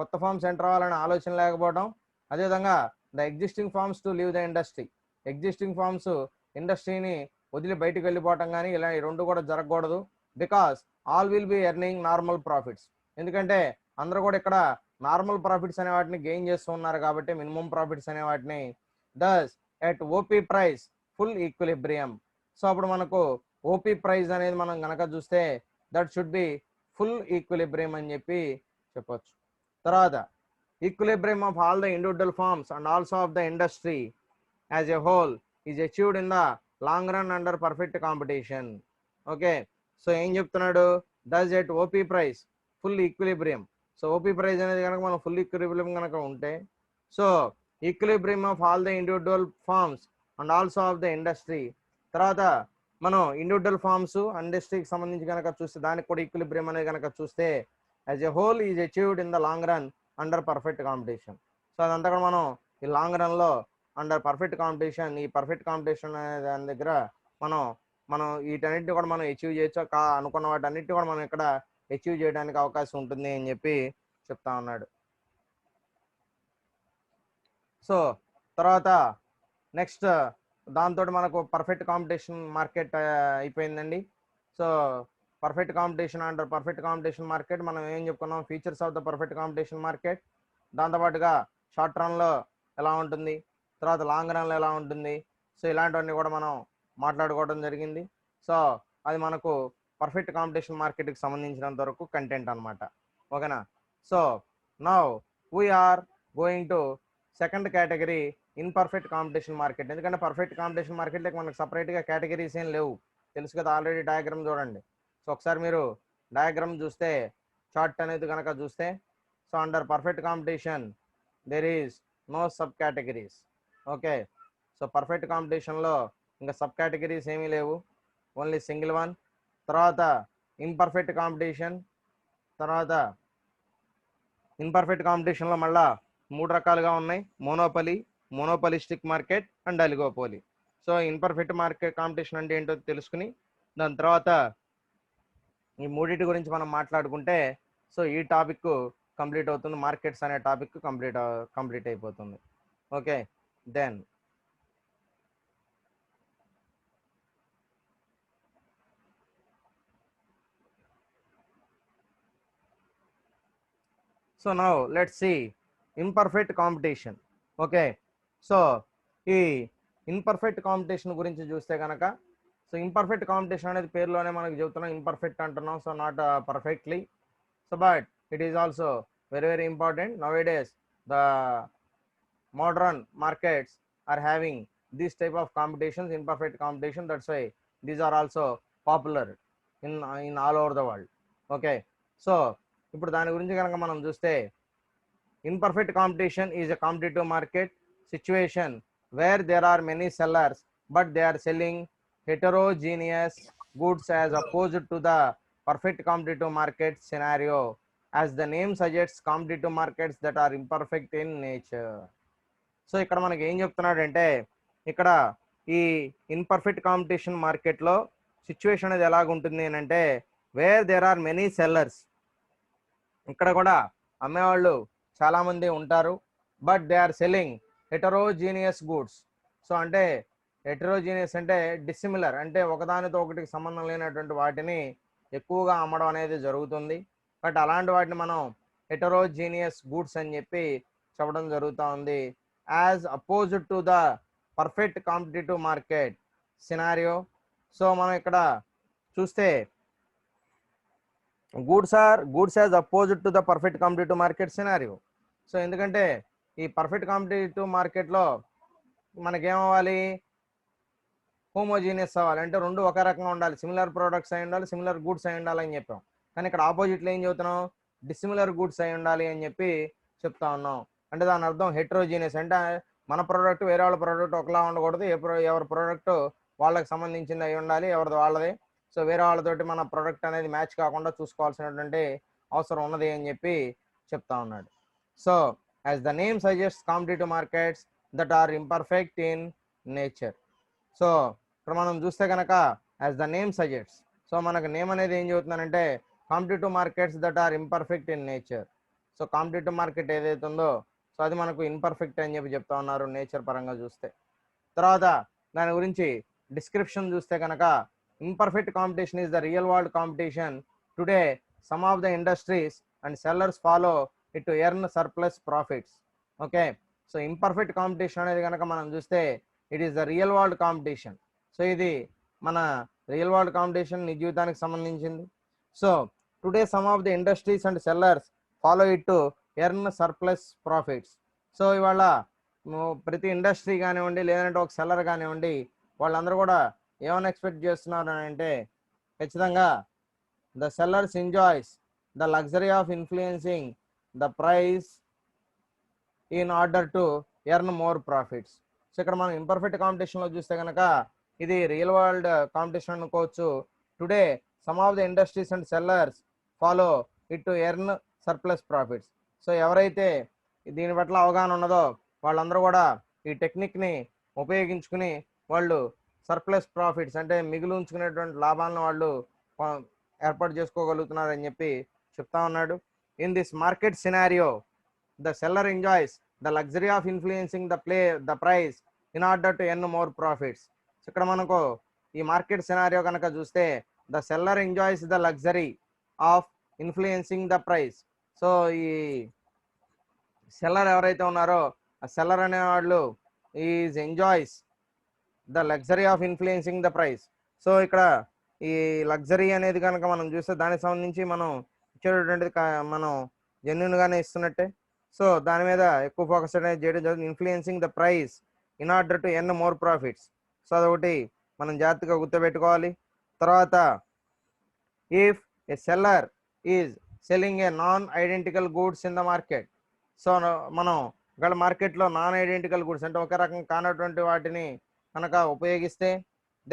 కొత్త ఫార్మ్స్ ఎంటర్ అవ్వాలనే ఆలోచన లేకపోవడం, అదేవిధంగా the existing firms to leave the industry, existing firms ఇండస్ట్రీని వదిలి బయటకు వెళ్ళిపోవటం కానీ ఇలా ఈ రెండు కూడా జరగకూడదు. Because all will be earning normal profits, ఎందుకంటే అందరూ కూడా ఇక్కడ నార్మల్ ప్రాఫిట్స్ అనే వాటిని గెయిన్ చేస్తూ ఉన్నారు కాబట్టి మినిమం ప్రాఫిట్స్ అనే వాటిని. Thus at OP price full equilibrium. So అప్పుడు మనకు ఓపీ ప్రైస్ అనేది మనం కనుక చూస్తే that should be full equilibrium అని చెప్పి చెప్పొచ్చు. తర్వాత equilibrium of all the individual firms and also of the industry as a whole is achieved in the long run under perfect competition. Okay, so ఏం చెప్తున్నాడు, thus at OP price full equilibrium. So OP price అనేది కనుక మనం full equilibrium కనుక ఉంటే, so equilibrium of all the individual firms and also of the industry. తర్వాత మనం individual forms ఇండస్ట్రీకి సంబంధించి కనుక చూస్తే దానికి కూడా ఈక్విలిబ్రియం అనేది కనుక చూస్తే as a whole is achieved in the long run under perfect competition. So అదంతా కూడా మనం ఈ లాంగ్ రన్లో అండర్ పర్ఫెక్ట్ కాంపిటీషన్, ఈ పర్ఫెక్ట్ కాంపిటీషన్ అనే దాని దగ్గర మనం మనం వీటన్నిటిని కూడా మనం అచీవ్ చేయొచ్చు, అనుకున్న వాటన్నిటిని కూడా మనం ఇక్కడ అచీవ్ చేయడానికి అవకాశం ఉంటుంది అని చెప్పి చెప్తా ఉన్నాడు. సో తర్వాత నెక్స్ట్ దాంతో మనకు పర్ఫెక్ట్ కాంపిటీషన్ మార్కెట్ అయిపోయిందండి. So perfect competition under perfect competition market మనం ఏం చెప్పుకున్నాం, features of the perfect competition market, దాంతోపాటుగా షార్ట్ రన్లో ఎలా ఉంటుంది, తర్వాత లాంగ్ రన్లో ఎలా ఉంటుంది, సో ఇలాంటివన్నీ కూడా మనం మాట్లాడుకోవడం జరిగింది. సో అది మనకు పర్ఫెక్ట్ కాంపిటీషన్ మార్కెట్కి సంబంధించినంత వరకు కంటెంట్ అనమాట. ఓకేనా. So now we are going to second category imperfect competition market. ఎందుకంటే పర్ఫెక్ట్ కాంపిటీషన్ మార్కెట్లోకి మనకు సపరేట్గా కేటగిరీస్ ఏం లేవు, తెలుసు కదా ఆల్రెడీ. డయాగ్రామ్ చూడండి. సో ఒకసారి మీరు డయాగ్రామ్ చూస్తే, చార్ట్ అనేది కనుక చూస్తే, so under perfect competition there is no sub categories. Okay, so perfect కాంపిటీషన్లో ఇంకా సబ్ కేటగిరీస్ ఏమీ లేవు, ఓన్లీ సింగిల్ వన్. తర్వాత ఇన్పర్ఫెక్ట్ కాంపిటీషన్, తర్వాత ఇన్పర్ఫెక్ట్ కాంపిటీషన్లో మళ్ళా 3 రకాలుగా ఉన్నాయి, monopoly, monopolistic market and oligopoly. So imperfect market competition అంటే ఏంటో తెలుసుకుని దాని తర్వాత ఈ మూడింటి గురించి మనం మాట్లాడుకుంటే సో ఈ టాపిక్ కంప్లీట్ అవుతుంది, మార్కెట్స్ అనే టాపిక్ కంప్లీట్ అయిపోతుంది. Okay, then so now let's see imperfect competition. Okay, so ఈ ఇన్పర్ఫెక్ట్ కాంపిటీషన్ గురించి చూస్తే కనుక, సో ఇన్పర్ఫెక్ట్ కాంపిటీషన్ అనేది పేరులోనే మనకు చెబుతున్నాం, ఇన్పర్ఫెక్ట్ అంటున్నాం, so not perfectly. So but it is also very very important. Nowadays the modern markets are having this type of competitions, imperfect competition, that's why these are also popular in all over the world. Okay, so ఇప్పుడు దాని గురించి కనుక మనం చూస్తే, imperfect competition is a competitive market situation where there are many sellers but they are selling heterogeneous goods as opposed to the perfect competitive market scenario. As the name suggests, competitive markets that are imperfect in nature. So ఇక్కడ మనకి ఏం చెప్తున్నాడంటే, ఇక్కడ ఈ imperfect competition మార్కెట్లో situation అనేది ఎలాగుంటుంది అని అంటే, where there are many sellers, ఇక్కడ కూడా అమ్మేవాళ్ళు చాలామంది ఉంటారు, but they are selling heterogeneous goods. So అంటే హెటరోజీనియస్ అంటే డిసిమిలర్, అంటే ఒకదానితో ఒకటికి సంబంధం లేనటువంటి వాటిని ఎక్కువగా అమ్మడం అనేది జరుగుతుంది. బట్ అలాంటి వాటిని మనం హెటరోజీనియస్ గూడ్స్ అని చెప్పి చెప్పడం జరుగుతూ ఉంది, as opposite to the perfect competitive market scenario. So మనం ఇక్కడ చూస్తే goods as opposite to the perfect competitive market scenario. So ఎందుకంటే ఈ పర్ఫెక్ట్ కాంపిటేటివ్ మార్కెట్లో మనకేమవ్వాలి, హోమోజీనియస్ అవ్వాలి, అంటే రెండు ఒక రకంగా ఉండాలి, సిమిలర్ ప్రోడక్ట్స్ అయి ఉండాలి, సిమిలర్ గూడ్స్ అయి ఉండాలి అని చెప్పాం. కానీ ఇక్కడ ఆపోజిట్లో ఏం చెబుతున్నాం, డిసిమిలర్ గూడ్స్ అయి ఉండాలి అని చెప్పి చెప్తా ఉన్నాం. అంటే దాని అర్థం హెటరోజీనియస్, అంటే మన ప్రోడక్ట్ వేరే వాళ్ళ ప్రోడక్ట్ ఒకలా ఉండకూడదు, ఎవరి ప్రోడక్ట్ వాళ్ళకి సంబంధించింది అయి ఉండాలి, ఎవరిది వాళ్ళది. సో వేరే వాళ్ళతోటి మన ప్రోడక్ట్ అనేది మ్యాచ్ కాకుండా చూసుకోవాల్సినటువంటి అవసరం ఉన్నది అని చెప్పి చెప్తా ఉన్నాడు. So as the name suggest, competitive markets that are imperfect in nature. సో ఇక్కడ మనం చూస్తే కనుక as the name suggest, so మనకు నేమ్ అనేది ఏం చెబుతున్నానంటే competitive markets that are imperfect in nature. So competitive market ఏదైతే ఉందో సో అది మనకు ఇన్పర్ఫెక్ట్ అని చెప్పి చెప్తా ఉన్నారు నేచర్ పరంగా చూస్తే. తర్వాత దాని గురించి డిస్క్రిప్షన్ చూస్తే కనుక, imperfect competition is the real world competition today, some of the industries and sellers follow it to earn surplus profits. Okay, so imperfect competition అనేది కనుక మనం చూస్తే it is the real world competition. So ఇది మన real world competition, నీ జీవితానికి సంబంధించింది. So today some of the industries and sellers follow it to earn surplus profits. So ఇవాళ ప్రతి ఇండస్ట్రీ కానివ్వండి, లేదంటే ఒక సెల్లర్ కానివ్వండి, వాళ్ళందరూ కూడా ఏమైనా ఎక్స్పెక్ట్ చేస్తున్నారు అని అంటే ఖచ్చితంగా the sellers enjoys the luxury of influencing the price in order to earn more profits. So ఇక్కడ మనం ఇంపర్ఫెక్ట్ కాంపిటీషన్లో చూస్తే కనుక ఇది రియల్ వరల్డ్ కాంపిటీషన్ అనుకోవచ్చు. Today some of the industries and sellers follow it to earn surplus profits. So ఎవరైతే దీని పట్ల అవగాహన ఉన్నదో వాళ్ళందరూ కూడా ఈ టెక్నిక్ని ఉపయోగించుకుని వాళ్ళు సర్ప్లస్ ప్రాఫిట్స్ అంటే మిగిలి ఉంచుకునేటువంటి లాభాలను వాళ్ళు ఏర్పాటు చేసుకోగలుగుతున్నారు అని చెప్పి చెప్తా ఉన్నాడు. In this market scenario the seller enjoys the luxury of influencing the price in order to earn more profits. So ఇక్కడ మనకు ఈ మార్కెట్ సినారియో కనుక చూస్తే the seller enjoys the luxury of influencing the price. So ఈ seller ఎవరైతే ఉన్నారో ఆ seller అనేవాళ్ళు is enjoys the luxury of influencing the price. So ఇక్కడ ఈ లగ్జరీ అనేది కనుక మనం చూస్తే దానికి సంబంధించి మనం ఇచ్చేటటువంటిది మనం జెన్యున్గానే ఇస్తున్నట్టే. సో దాని మీద ఎక్కువ ఫోకస్ అనేది చేయడం జరుగుతుంది. Influencing the price in order to earn more profits. So అదొకటి మనం జాగ్రత్తగా గుర్తుపెట్టుకోవాలి. తర్వాత if A seller is selling A non identical goods in the market. So మనం ఇక్కడ మార్కెట్లో నాన్ ఐడెంటికల్ గూడ్స్ అంటే ఒక రకం కానటువంటి వాటిని కనుక ఉపయోగిస్తే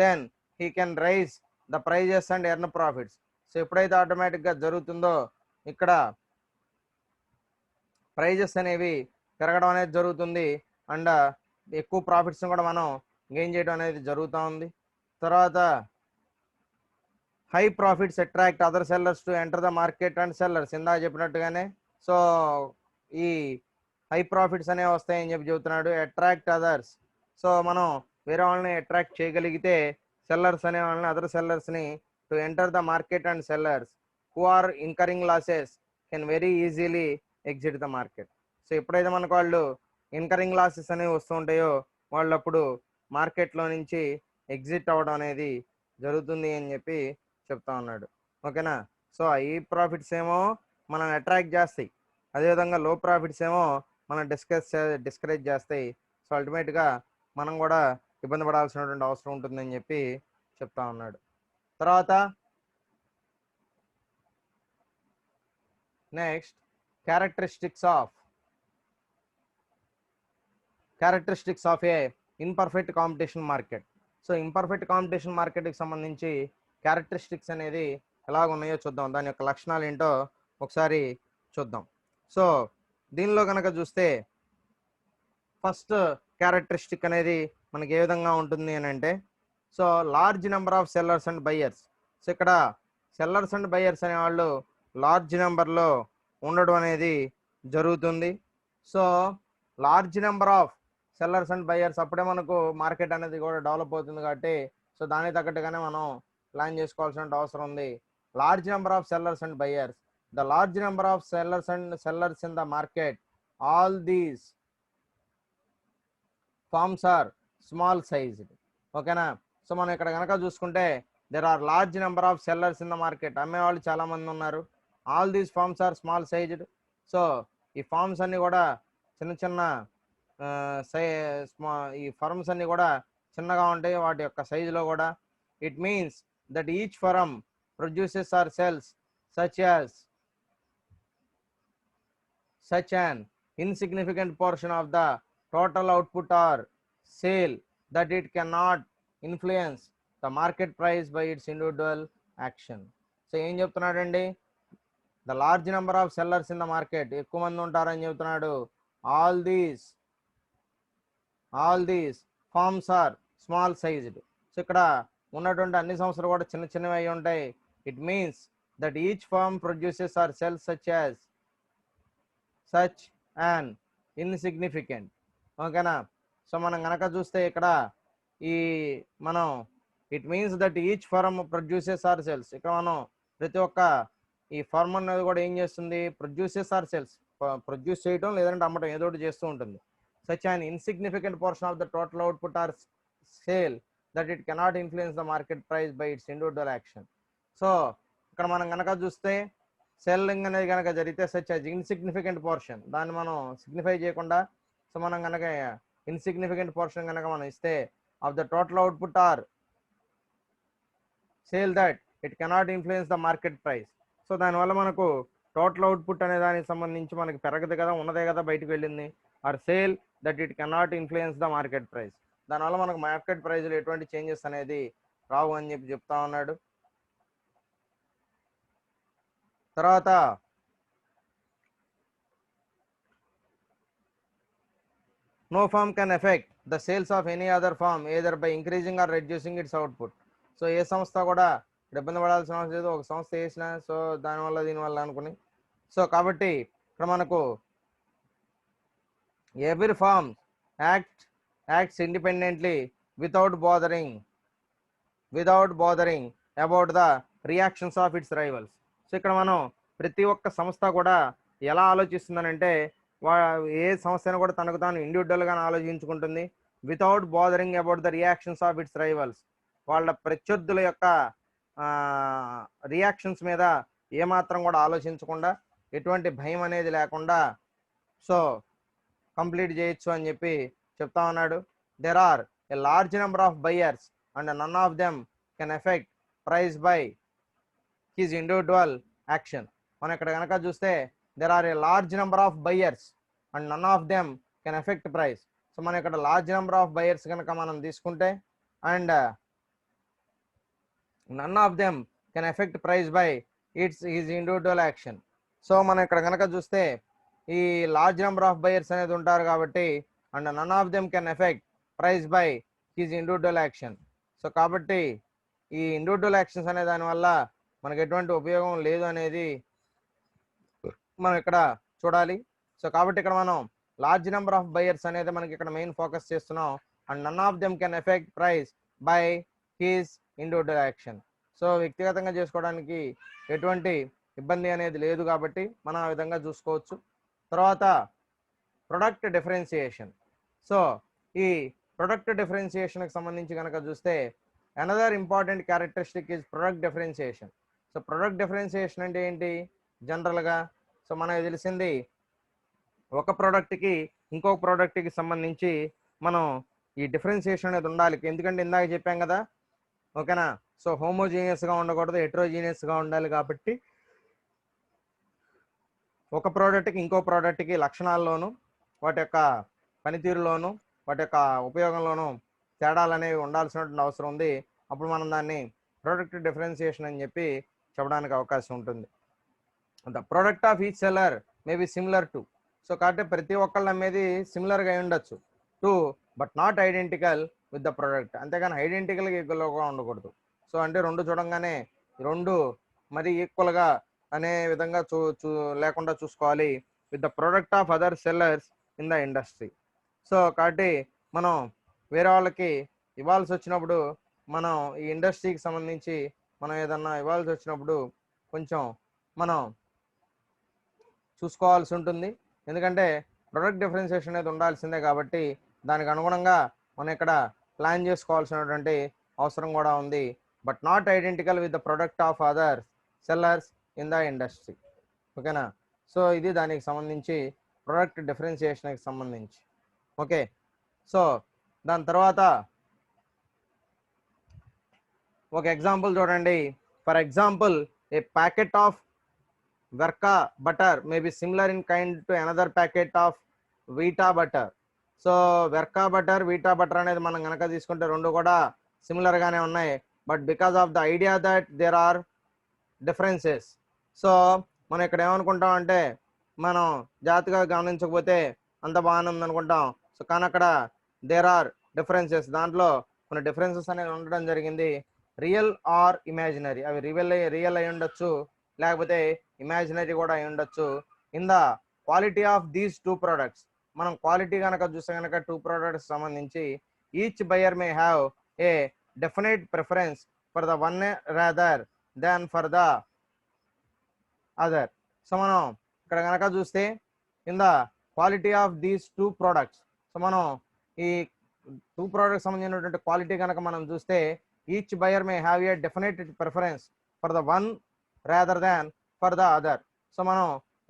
then he can raise the prices and earn profits. So ఎప్పుడైతే ఆటోమేటిక్గా జరుగుతుందో ఇక్కడ ప్రైజెస్ అనేవి పెరగడం అనేది జరుగుతుంది అండ్ ఎక్కువ ప్రాఫిట్స్ కూడా మనం గెయిన్ చేయడం అనేది జరుగుతూ ఉంది. తర్వాత high profits attract other sellers to enter the market and sellers. ఇందాక చెప్పినట్టుగానే సో ఈ హై ప్రాఫిట్స్ అనేవి వస్తాయని చెప్పి చెబుతున్నాడు. Attract others. సో మనం వేరే వాళ్ళని అట్రాక్ట్ చేయగలిగితే సెల్లర్స్ అనే వాళ్ళని అదర్ సెల్లర్స్ని to enter the market and sellers who are incurring losses can very easily exit the market. So ఎప్పుడైతే మనకు వాళ్ళు ఇన్కరింగ్ లాసెస్ అనేవి వస్తూ ఉంటాయో వాళ్ళు అప్పుడు మార్కెట్లో నుంచి ఎగ్జిట్ అవ్వడం అనేది జరుగుతుంది అని చెప్పి చెప్తా ఉన్నాడు. ఓకేనా. సో ఈ ప్రాఫిట్స్ ఏమో మనం అట్రాక్ట్ చేస్తాయి, అదేవిధంగా లో ప్రాఫిట్స్ ఏమో మనం డిస్కరేజ్ చేస్తాయి. సో అల్టిమేట్గా మనం కూడా ఇబ్బంది పడాల్సినటువంటి అవసరం ఉంటుందని చెప్పి చెప్తా ఉన్నాడు. తర్వాత next characteristics of a imperfect competition market. So imperfect competition మార్కెట్కి సంబంధించి క్యారెక్టరిస్టిక్స్ అనేది ఎలాగ ఉన్నాయో చూద్దాం, దాని యొక్క లక్షణాలు ఏంటో ఒకసారి చూద్దాం. సో దీనిలో కనుక చూస్తే ఫస్ట్ క్యారెక్టరిస్టిక్ అనేది మనకి ఏ విధంగా ఉంటుంది అని అంటే so large number of sellers and buyers. So ఇక్కడ సెల్లర్స్ అండ్ బయ్యర్స్ అనేవాళ్ళు లార్జ్ నెంబర్లో ఉండడం అనేది జరుగుతుంది. So large number of sellers and buyers అప్పుడే మనకు మార్కెట్ అనేది కూడా డెవలప్ అవుతుంది కాబట్టి సో దానికి తగ్గట్టుగానే మనం ప్లాన్ చేసుకోవాల్సిన అవసరం ఉంది. Large number of sellers and buyers, the large number of sellers in the market, all these firms are small sized. ఓకేనా. సో మనం ఇక్కడ కనుక చూసుకుంటే there are large number of sellers in the market, అమ్మేవాళ్ళు చాలా మంది ఉన్నారు. All these firms are small sized. So ఈ ఫార్మ్స్ అన్ని కూడా చిన్న చిన్న ఈ ఫర్మ్స్ అన్ని కూడా చిన్నగా ఉంటాయి వాటి యొక్క సైజులో కూడా. It means that each firm produces or sells such an insignificant portion of the total output or sale that it cannot influence the market price by its individual action. So ఏం చెప్తున్నాడండి, the large number of sellers in the market, ఎక్కువ మంది ఉంటారని చెబుతున్నాడు. All these firms are small sized. So ఇక్కడ ఉన్నటువంటి అన్ని సంస్థలు కూడా చిన్న చిన్నవి అయి ఉంటాయి. It means that each firm produces or sells such and insignificant. ఓకేనా. సో మనం కనుక చూస్తే ఇక్కడ మనం it means that each firm produces or sells, ఇక్కడ మనం ప్రతి ఒక్క ఈ ఫర్మ్ అనేది కూడా ఏం చేస్తుంది, ప్రొడ్యూసెస్ ఆర్ సెల్స్, ప్రొడ్యూస్ చేయడం లేదంటే అమ్మటం ఏదో ఒకటి చేస్తూ ఉంటుంది. Such and insignificant portion of the total output are sale that it cannot influence the market price by it's individual action. So ఇక్కడ మనం కనుక చూస్తే సెల్లింగ్ అనేది కనుక జరిగితే సచ్ ఇన్సిగ్నిఫికెంట్ పోర్షన్, దాన్ని మనం సిగ్నిఫై చేయకుండా, సో మనం కనుక ఇన్సిగ్నిఫికెంట్ పోర్షన్ కనుక మనం ఇస్తే of the total output are sale that it cannot influence the market price. So దానివల్ల మనకు టోటల్ అవుట్పుట్ అనే దానికి సంబంధించి మనకి పెరగదు కదా, ఉన్నదే కదా బయటకు వెళ్ళింది. Are sale that it cannot influence the market price, దానివల్ల మనకు మార్కెట్ ప్రైస్లో ఎటువంటి చేంజెస్ అనేది రావు అని చెప్పి చెప్తా ఉన్నాడు. తర్వాత no firm can affect the sales of any other firm either by increasing or reducing its output. So ఏ సంస్థ కూడా ఇబ్బంది పడాల్సిన అవసరం లేదు, ఒక సంస్థ వేసిన సో దానివల్ల దీనివల్ల అనుకుని. సో కాబట్టి ఇక్కడ మనకు every firm acts independently without bothering about the reactions of its rivals. So ఇక్కడ మనం ప్రతి ఒక్క సంస్థ కూడా ఎలా ఆలోచిస్తుందనంటే, ఏ సంస్థను కూడా తనకు తాను ఇండివిజువల్గా ఆలోచించుకుంటుంది. Without bothering about the reactions of its rivals, వాళ్ళ ప్రత్యర్థుల యొక్క రియాక్షన్స్ మీద ఏమాత్రం కూడా ఆలోచించకుండా, ఎటువంటి భయం అనేది లేకుండా సో కంప్లీట్ చేయొచ్చు అని చెప్పి చెప్తా ఉన్నాడు. There are a large number of buyers and none of them can affect price by his individual action. మనం ఇక్కడ కనుక చూస్తే there are a large number of buyers and none of them can affect price. So మనం ఇక్కడ large number of buyers కనుక మనం తీసుకుంటే and none of them can affect price by his individual action. So మనం ఇక్కడ కనుక చూస్తే ఈ లార్జ్ నెంబర్ ఆఫ్ బయర్స్ అనేది ఉంటారు కాబట్టి and none of them can affect price by his individual action. So కాబట్టి ఈ ఇండివిజువల్ యాక్షన్స్ అనే దానివల్ల మనకు ఎటువంటి ఉపయోగం లేదు అనేది మనం ఇక్కడ చూడాలి. సో కాబట్టి ఇక్కడ మనం లార్జ్ నెంబర్ ఆఫ్ బయర్స్ అనేది మనకి ఇక్కడ మెయిన్ ఫోకస్ చేస్తున్నాం. And none of them can affect price by his individual action. So వ్యక్తిగతంగా చేసుకోవడానికి ఎటువంటి ఇబ్బంది అనేది లేదు కాబట్టి మనం ఆ విధంగా చూసుకోవచ్చు. తర్వాత ప్రొడక్ట్ డిఫరెన్సియేషన్. సో ఈ ప్రొడక్ట్ డిఫరెన్సియేషన్కి సంబంధించి కనుక చూస్తే another important characteristic is product differentiation. So product differentiation అంటే ఏంటి జనరల్గా? సో మనకు తెలిసింది ఒక ప్రోడక్ట్కి ఇంకొక ప్రోడక్ట్కి సంబంధించి మనం ఈ డిఫరెన్సియేషన్ అనేది ఉండాలి. ఎందుకంటే ఇందాక చెప్పాం కదా, ఓకేనా. సో హోమోజీనియస్గా ఉండకూడదు, హెట్రోజీనియస్గా ఉండాలి. కాబట్టి ఒక ప్రోడక్ట్కి ఇంకో ప్రోడక్ట్కి లక్షణాల్లోనూ వాటి యొక్క పనితీరులోనూ వాటి యొక్క ఉపయోగంలోనూ తేడాలు అనేవి ఉండాల్సినటువంటి అవసరం ఉంది. అప్పుడు మనం దాన్ని ప్రోడక్ట్ డిఫరెన్సియేషన్ అని చెప్పి చెప్పడానికి అవకాశం ఉంటుంది. The product of each seller May be similar to. So కాబట్టి ప్రతి ఒక్కళ్ళు అమ్మేది సిమిలర్గా అయి ఉండొచ్చు to, but not identical with the product. అంతేగాని ఐడెంటికల్గా ఈక్వల్గా ఉండకూడదు. సో అంటే రెండు చూడంగానే రెండు మరి ఈక్వల్గా అనే విధంగా లేకుండా చూసుకోవాలి. With the product of other sellers in the industry. So కాబట్టి మనం వేరే వాళ్ళకి ఇవ్వాల్సి వచ్చినప్పుడు, మనం ఈ ఇండస్ట్రీకి సంబంధించి మనం ఏదన్నా ఇవ్వాల్సి వచ్చినప్పుడు కొంచెం మనం చూసుకోవాల్సి ఉంటుంది. ఎందుకంటే ప్రొడక్ట్ డిఫరెన్సియేషన్ అనేది ఉండాల్సిందే కాబట్టి దానికి అనుగుణంగా మనం ఇక్కడ ప్లాన్ చేసుకోవాల్సినటువంటి అవసరం కూడా ఉంది. But not identical with the product of other sellers in the industry. ఓకేనా. సో ఇది దానికి సంబంధించి ప్రొడక్ట్ డిఫరెన్సియేషన్కి సంబంధించి. ఓకే. సో దాని తర్వాత ఒక ఎగ్జాంపుల్ చూడండి. For example a packet of Verka butter may be similar in kind to another packet of Vita butter. So Verka butter, Vita butter అనేది మనం కనుక తీసుకుంటే రెండు కూడా సిమిలర్గానే ఉన్నాయి. But because of the idea that there are differences. So మనం ఇక్కడ ఏమనుకుంటాం అంటే, మనం జాగ్రత్తగా గమనించకపోతే అంత బాగానే ఉందనుకుంటాం. సో కానీ అక్కడ దేర్ ఆర్ డిఫరెన్సెస్, దాంట్లో కొన్ని డిఫరెన్సెస్ అనేవి ఉండడం జరిగింది. రియల్ ఆర్ ఇమాజినరీ, అవి రియల్ అయి ఉండొచ్చు, లేకపోతే ఇమాజినరీ కూడా అయి ఉండొచ్చు. In the quality of these two products, మనం క్వాలిటీ కనుక చూస్తే కనుక టూ ప్రొడక్ట్స్ సంబంధించి each buyer may have a definite preference for the one rather than for the other. So మనం ఇక్కడ కనుక చూస్తే in the quality of these two products, so మనం ఈ టూ ప్రోడక్ట్స్ సంబంధించినటువంటి క్వాలిటీ కనుక మనం చూస్తే each buyer may have a definite preference for the one rather than for the other. So మనం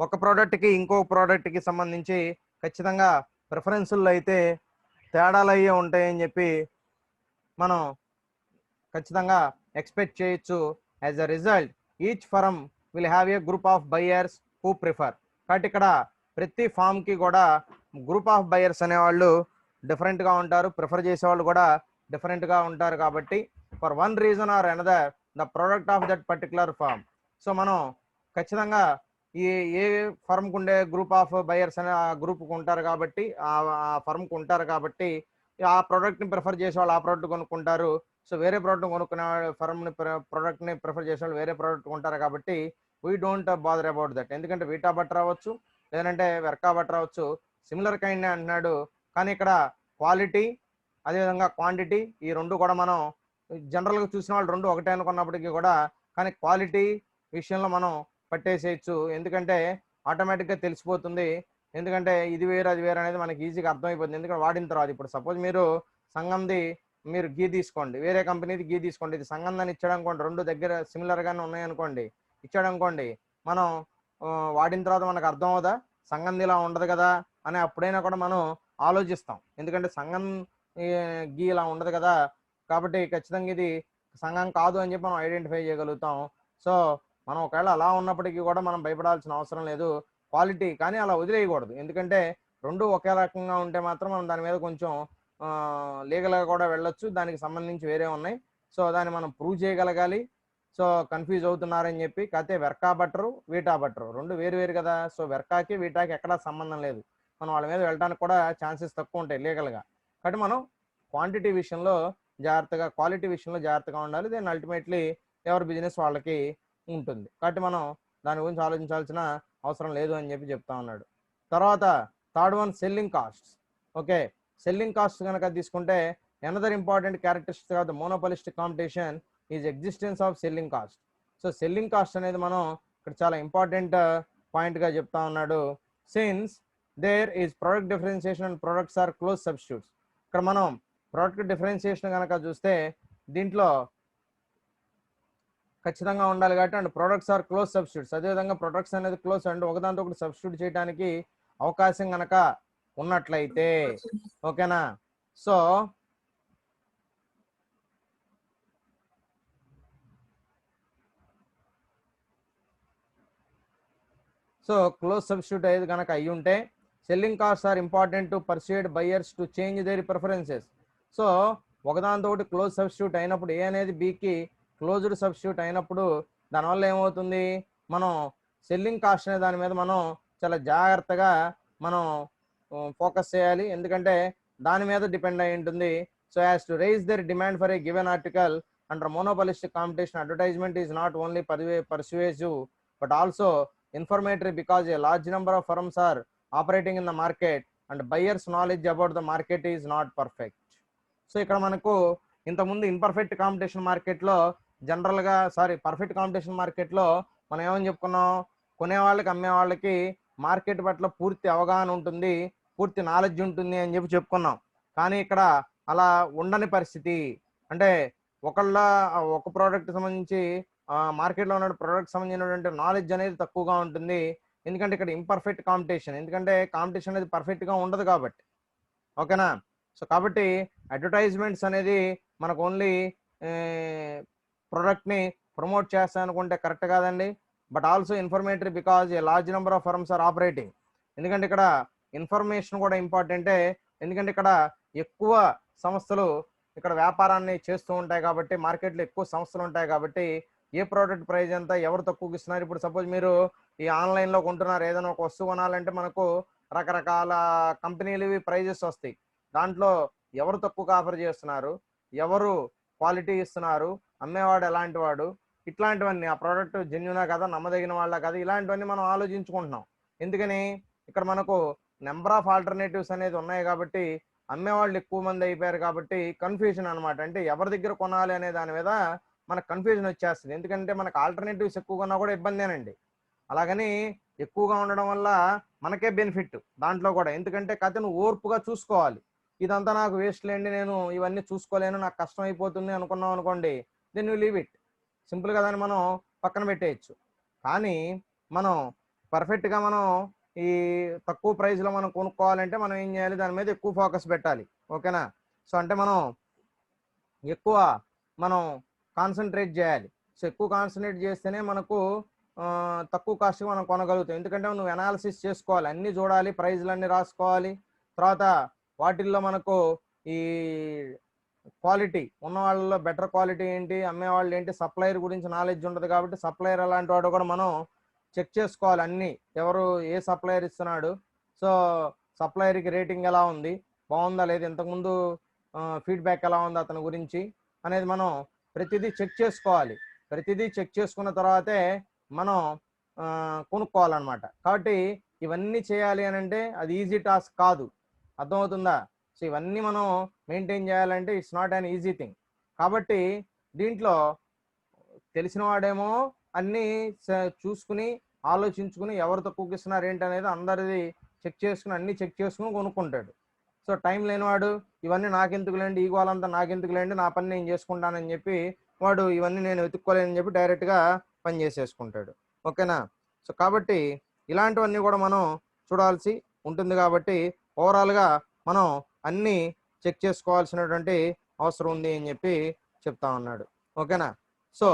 ఒక ప్రోడక్ట్కి ఇంకో ప్రోడక్ట్కి సంబంధించి ఖచ్చితంగా ప్రిఫరెన్సుల్లో అయితే తేడాలు అయ్యే ఉంటాయని చెప్పి మనం ఖచ్చితంగా ఎక్స్పెక్ట్ చేయొచ్చు. As a result each firm will have a group of buyers who prefer. కాబట్టి ఇక్కడ ప్రతి ఫామ్కి కూడా గ్రూప్ ఆఫ్ బయ్యర్స్ అనేవాళ్ళు డిఫరెంట్గా ఉంటారు, ప్రిఫర్ చేసేవాళ్ళు కూడా డిఫరెంట్గా ఉంటారు. కాబట్టి for one reason or another the product of that particular firm. So మనం ఖచ్చితంగా ఈ ఏ ఫర్మ్కి ఉండే గ్రూప్ ఆఫ్ బయర్స్ అనే ఆ గ్రూప్కి ఉంటారు కాబట్టి ఆ ఫర్మ్కి ఉంటారు కాబట్టి ఆ ప్రోడక్ట్ని ప్రిఫర్ చేసే వాళ్ళు ఆ ప్రోడక్ట్ కొనుక్కుంటారు. సో వేరే ప్రోడక్ట్ కొనుక్కునే ఫర్మ్ని ప్రోడక్ట్ని ప్రిఫర్ చేసే వాళ్ళు వేరే ప్రోడక్ట్ కొంటారు. కాబట్టి we don't bother about that. ఎందుకంటే వీటా బట్టర్ అవ్వచ్చు, లేదంటే వెర్కా బట్టర్ అవ్వచ్చు, సిమిలర్ కైండ్ అంటున్నాడు. కానీ ఇక్కడ క్వాలిటీ అదేవిధంగా క్వాంటిటీ ఈ రెండు కూడా మనం జనరల్గా చూసిన వాళ్ళు రెండు ఒకటే అనుకున్నప్పటికీ కూడా కానీ క్వాలిటీ విషయంలో మనం పట్టేసేయచ్చు. ఎందుకంటే ఆటోమేటిక్గా తెలిసిపోతుంది. ఎందుకంటే ఇది వేరు అది వేరు అనేది మనకి ఈజీగా అర్థమైపోతుంది. ఎందుకంటే వాడిన తర్వాత ఇప్పుడు సపోజ్ మీరు సంగంది మీరు గీ తీసుకోండి, వేరే కంపెనీది గీ తీసుకోండి, ఇది సంగందని ఇచ్చాడు అనుకోండి, రెండు దగ్గర సిమిలర్గానే ఉన్నాయనుకోండి, ఇచ్చాడు అనుకోండి, మనం వాడిన తర్వాత మనకు అర్థం అవుదా సంగంది ఇలా ఉండదు కదా అని అప్పుడైనా కూడా మనం ఆలోచిస్తాం. ఎందుకంటే సంగం గీ ఇలా ఉండదు కదా కాబట్టి ఖచ్చితంగా ఇది సంఘం కాదు అని చెప్పి మనం ఐడెంటిఫై చేయగలుగుతాం. సో మనం ఒకవేళ అలా ఉన్నప్పటికీ కూడా మనం భయపడాల్సిన అవసరం లేదు. క్వాలిటీ కానీ అలా వదిలేయకూడదు. ఎందుకంటే రెండు ఒకే రకంగా ఉంటే మాత్రం మనం దాని మీద కొంచెం లీగల్గా కూడా వెళ్ళొచ్చు. దానికి సంబంధించి వేరే ఉన్నాయి. సో దాన్ని మనం ప్రూవ్ చేయగలగాలి. సో కన్ఫ్యూజ్ అవుతున్నారని చెప్పి కాకపోతే వెర్కా బట్టరు వీటా బట్టరు రెండు వేరు వేరు కదా. సో వెర్కాకి వీటాకి ఎక్కడా సంబంధం లేదు. మనం వాళ్ళ మీద వెళ్ళడానికి కూడా ఛాన్సెస్ తక్కువ ఉంటాయి లీగల్గా. కాబట్టి మనం క్వాంటిటీ విషయంలో జాగ్రత్తగా, క్వాలిటీ విషయంలో జాగ్రత్తగా ఉండాలి. దెన్ అల్టిమేట్లీ ఎవరి బిజినెస్ వాళ్ళకి ఉంటుంది. కాబట్టి మనం దాని గురించి ఆలోచించాల్సిన అవసరం లేదు అని చెప్పి చెప్తా ఉన్నాడు. తర్వాత third one selling costs. Okay, selling cost కనుక తీసుకుంటే another important characteristic of the monopolistic competition is existence of selling cost. So selling cost అనేది మనం ఇక్కడ చాలా ఇంపార్టెంట్ పాయింట్గా చెప్తా ఉన్నాడు. Since there is product differentiation and products are close substitutes. ఇక్కడ మనం ప్రోడక్ట్ డిఫరెన్సియేషన్ కనుక చూస్తే దీంట్లో ఖచ్చితంగా ఉండాలి కాబట్టి and products are close substitutes. అదేవిధంగా ప్రొడక్ట్స్ అనేది క్లోజ్ అండ్ ఒకదాంతో ఒకటి సబ్స్టిట్యూట్ చేయడానికి అవకాశం కనుక ఉన్నట్లయితే ఓకేనా. సో క్లోజ్ సబ్స్టిట్యూట్ అయ్యేది కనుక అయ్యి ఉంటే selling cost are important to persuade buyers to change their preferences. So ఒకదాంతో ఒకటి క్లోజ్ సబ్స్టిట్యూట్ అయినప్పుడు ఏ అనేది బికి క్లోజ్డ్ సబ్స్టిట్యూట్ అయినప్పుడు దానివల్ల ఏమవుతుంది, మనం సెల్లింగ్ కాస్ట్ అనే దాని మీద మనం చాలా జాగ్రత్తగా మనం ఫోకస్ చేయాలి. ఎందుకంటే దాని మీద డిపెండ్ అయి ఉంటుంది. So as to raise their demand for a given article under monopolistic competition advertisement is not only persuasive but also informatory because a large number of firms are operating in the market and buyers knowledge about the market is not perfect. So ఇక్కడ మనకు ఇంతకుముందు imperfect competition మార్కెట్లో జనరల్గా perfect competition మార్కెట్లో మనం ఏమని చెప్పుకున్నాం, కొనే వాళ్ళకి అమ్మే వాళ్ళకి మార్కెట్ పట్ల పూర్తి అవగాహన ఉంటుంది, పూర్తి నాలెడ్జ్ ఉంటుంది అని చెప్పి చెప్పుకున్నాం. కానీ ఇక్కడ అలా ఉండని పరిస్థితి. అంటే ఒక ప్రోడక్ట్ సంబంధించి మార్కెట్లో ఉన్న ప్రోడక్ట్ సంబంధించినటువంటి నాలెడ్జ్ అనేది తక్కువగా ఉంటుంది. ఎందుకంటే ఇక్కడ ఇంపర్ఫెక్ట్ కాంపిటీషన్, ఎందుకంటే కాంపిటీషన్ అనేది పర్ఫెక్ట్గా ఉండదు కాబట్టి ఓకేనా. సో కాబట్టి అడ్వర్టైజ్మెంట్స్ అనేది మనకు ఓన్లీ ప్రోడక్ట్ని ప్రమోట్ చేస్తా అనుకుంటే కరెక్ట్ కాదండి. But also informatory because a large number of firms are operating. ఎందుకంటే ఇక్కడ ఇన్ఫర్మేషన్ కూడా ఇంపార్టెంటే. ఎందుకంటే ఇక్కడ ఎక్కువ సంస్థలు ఇక్కడ వ్యాపారాన్ని చేస్తూ ఉంటాయి కాబట్టి మార్కెట్లో ఎక్కువ సంస్థలు ఉంటాయి కాబట్టి ఏ ప్రోడక్ట్ ప్రైస్ ఎంత ఎవరు తక్కువకి ఇస్తున్నారు. ఇప్పుడు సపోజ్ మీరు ఈ ఆన్లైన్లో కొంటున్నారు, ఏదైనా ఒక వస్తువు కొనాలంటే మనకు రకరకాల కంపెనీలు ప్రైజెస్ వస్తాయి. దాంట్లో ఎవరు తక్కువగా ఆఫర్ చేస్తున్నారు, ఎవరు క్వాలిటీ ఇస్తున్నారు, అమ్మేవాడు ఎలాంటి వాడు, ఇట్లాంటివన్నీ ఆ ప్రోడక్ట్ జెన్యూనా కదా, నమ్మదగిన వాళ్ళ కదా, ఇలాంటివన్నీ మనం ఆలోచించుకుంటున్నాం. ఎందుకని ఇక్కడ మనకు నెంబర్ ఆఫ్ ఆల్టర్నేటివ్స్ అనేది ఉన్నాయి కాబట్టి అమ్మేవాళ్ళు ఎక్కువ మంది అయిపోయారు కాబట్టి కన్ఫ్యూజన్ అనమాట. అంటే ఎవరి దగ్గర కొనాలి అనే దాని మీద మనకు కన్ఫ్యూజన్ వచ్చేస్తుంది. ఎందుకంటే మనకు ఆల్టర్నేటివ్స్ ఎక్కువగా ఉన్నా కూడా ఇబ్బందేనండి. అలాగని ఎక్కువగా ఉండడం వల్ల మనకే బెనిఫిట్ దాంట్లో కూడా. ఎందుకంటే కథ నువ్వు ఓర్పుగా చూసుకోవాలి. ఇదంతా నాకు వేస్ట్ లేండి, నేను ఇవన్నీ చూసుకోలేను, నాకు కష్టం అయిపోతుంది అనుకున్నాం అనుకోండి, దెన్ యూ లీవ్ ఇట్. సింపుల్గా దాన్ని మనం పక్కన పెట్టేయచ్చు. కానీ మనం పర్ఫెక్ట్గా మనం ఈ తక్కువ ప్రైస్లో మనం కొనుక్కోవాలంటే మనం ఏం చేయాలి, దాని మీద ఎక్కువ ఫోకస్ పెట్టాలి. ఓకేనా? సో అంటే మనం ఎక్కువ మనం కాన్సన్ట్రేట్ చేయాలి. సో ఎక్కువ కాన్సన్ట్రేట్ చేస్తేనే మనకు తక్కువ కాస్ట్కి మనం కొనగలుగుతాం. ఎందుకంటే నువ్వు అనాలిసిస్ చేసుకోవాలి, అన్నీ చూడాలి, ప్రైజ్లన్నీ రాసుకోవాలి. తర్వాత వాటిల్లో మనకు ఈ క్వాలిటీ ఉన్న వాళ్ళలో బెటర్ క్వాలిటీ ఏంటి, అమ్మేవాళ్ళు ఏంటి, సప్లయర్ గురించి నాలెడ్జ్ ఉంటుంది కాబట్టి సప్లయర్ అలాంటి వాడు కూడా మనం చెక్ చేసుకోవాలి అన్నీ. ఎవరు ఏ సప్లయర్ ఇస్తున్నాడు, సో సప్లయర్కి రేటింగ్ ఎలా ఉంది, బాగుందా లేదు, ఇంతకుముందు ఫీడ్బ్యాక్ ఎలా ఉంది అతని గురించి అనేది మనం ప్రతిదీ చెక్ చేసుకోవాలి. ప్రతిదీ చెక్ చేసుకున్న తర్వాతే మనం కొనుక్కోవాలన్నమాట. కాబట్టి ఇవన్నీ చేయాలి అని అంటే అది ఈజీ టాస్క్ కాదు. అర్థమవుతుందా? సో ఇవన్నీ మనం మెయింటైన్ చేయాలంటే it's not an easy thing. కాబట్టి దీంట్లో తెలిసిన వాడేమో అన్నీ చూసుకుని ఆలోచించుకుని ఎవరు తక్కువకి ఇస్తున్నారు ఏంటి అనేది అందరిది చెక్ చేసుకుని అన్నీ చెక్ చేసుకుని కొనుక్కుంటాడు. సో టైం లేనివాడు ఇవన్నీ నాకెందుకులేండి, ఈ గోలంతా నాకెందుకులేండి, నా పని నేను చేసుకుంటానని చెప్పి వాడు ఇవన్నీ నేను వెతుక్కోలేనని చెప్పి డైరెక్ట్గా పని చేసేసుకుంటాడు. ఓకేనా? సో కాబట్టి ఇలాంటివన్నీ కూడా మనం చూడాల్సి ఉంటుంది. కాబట్టి ఓవరాల్గా మనం అన్నీ చెక్ చేసుకోవాల్సినటువంటి అవసరం ఉంది అని చెప్పి చెప్తా ఉన్నాడు. ఓకేనా? సో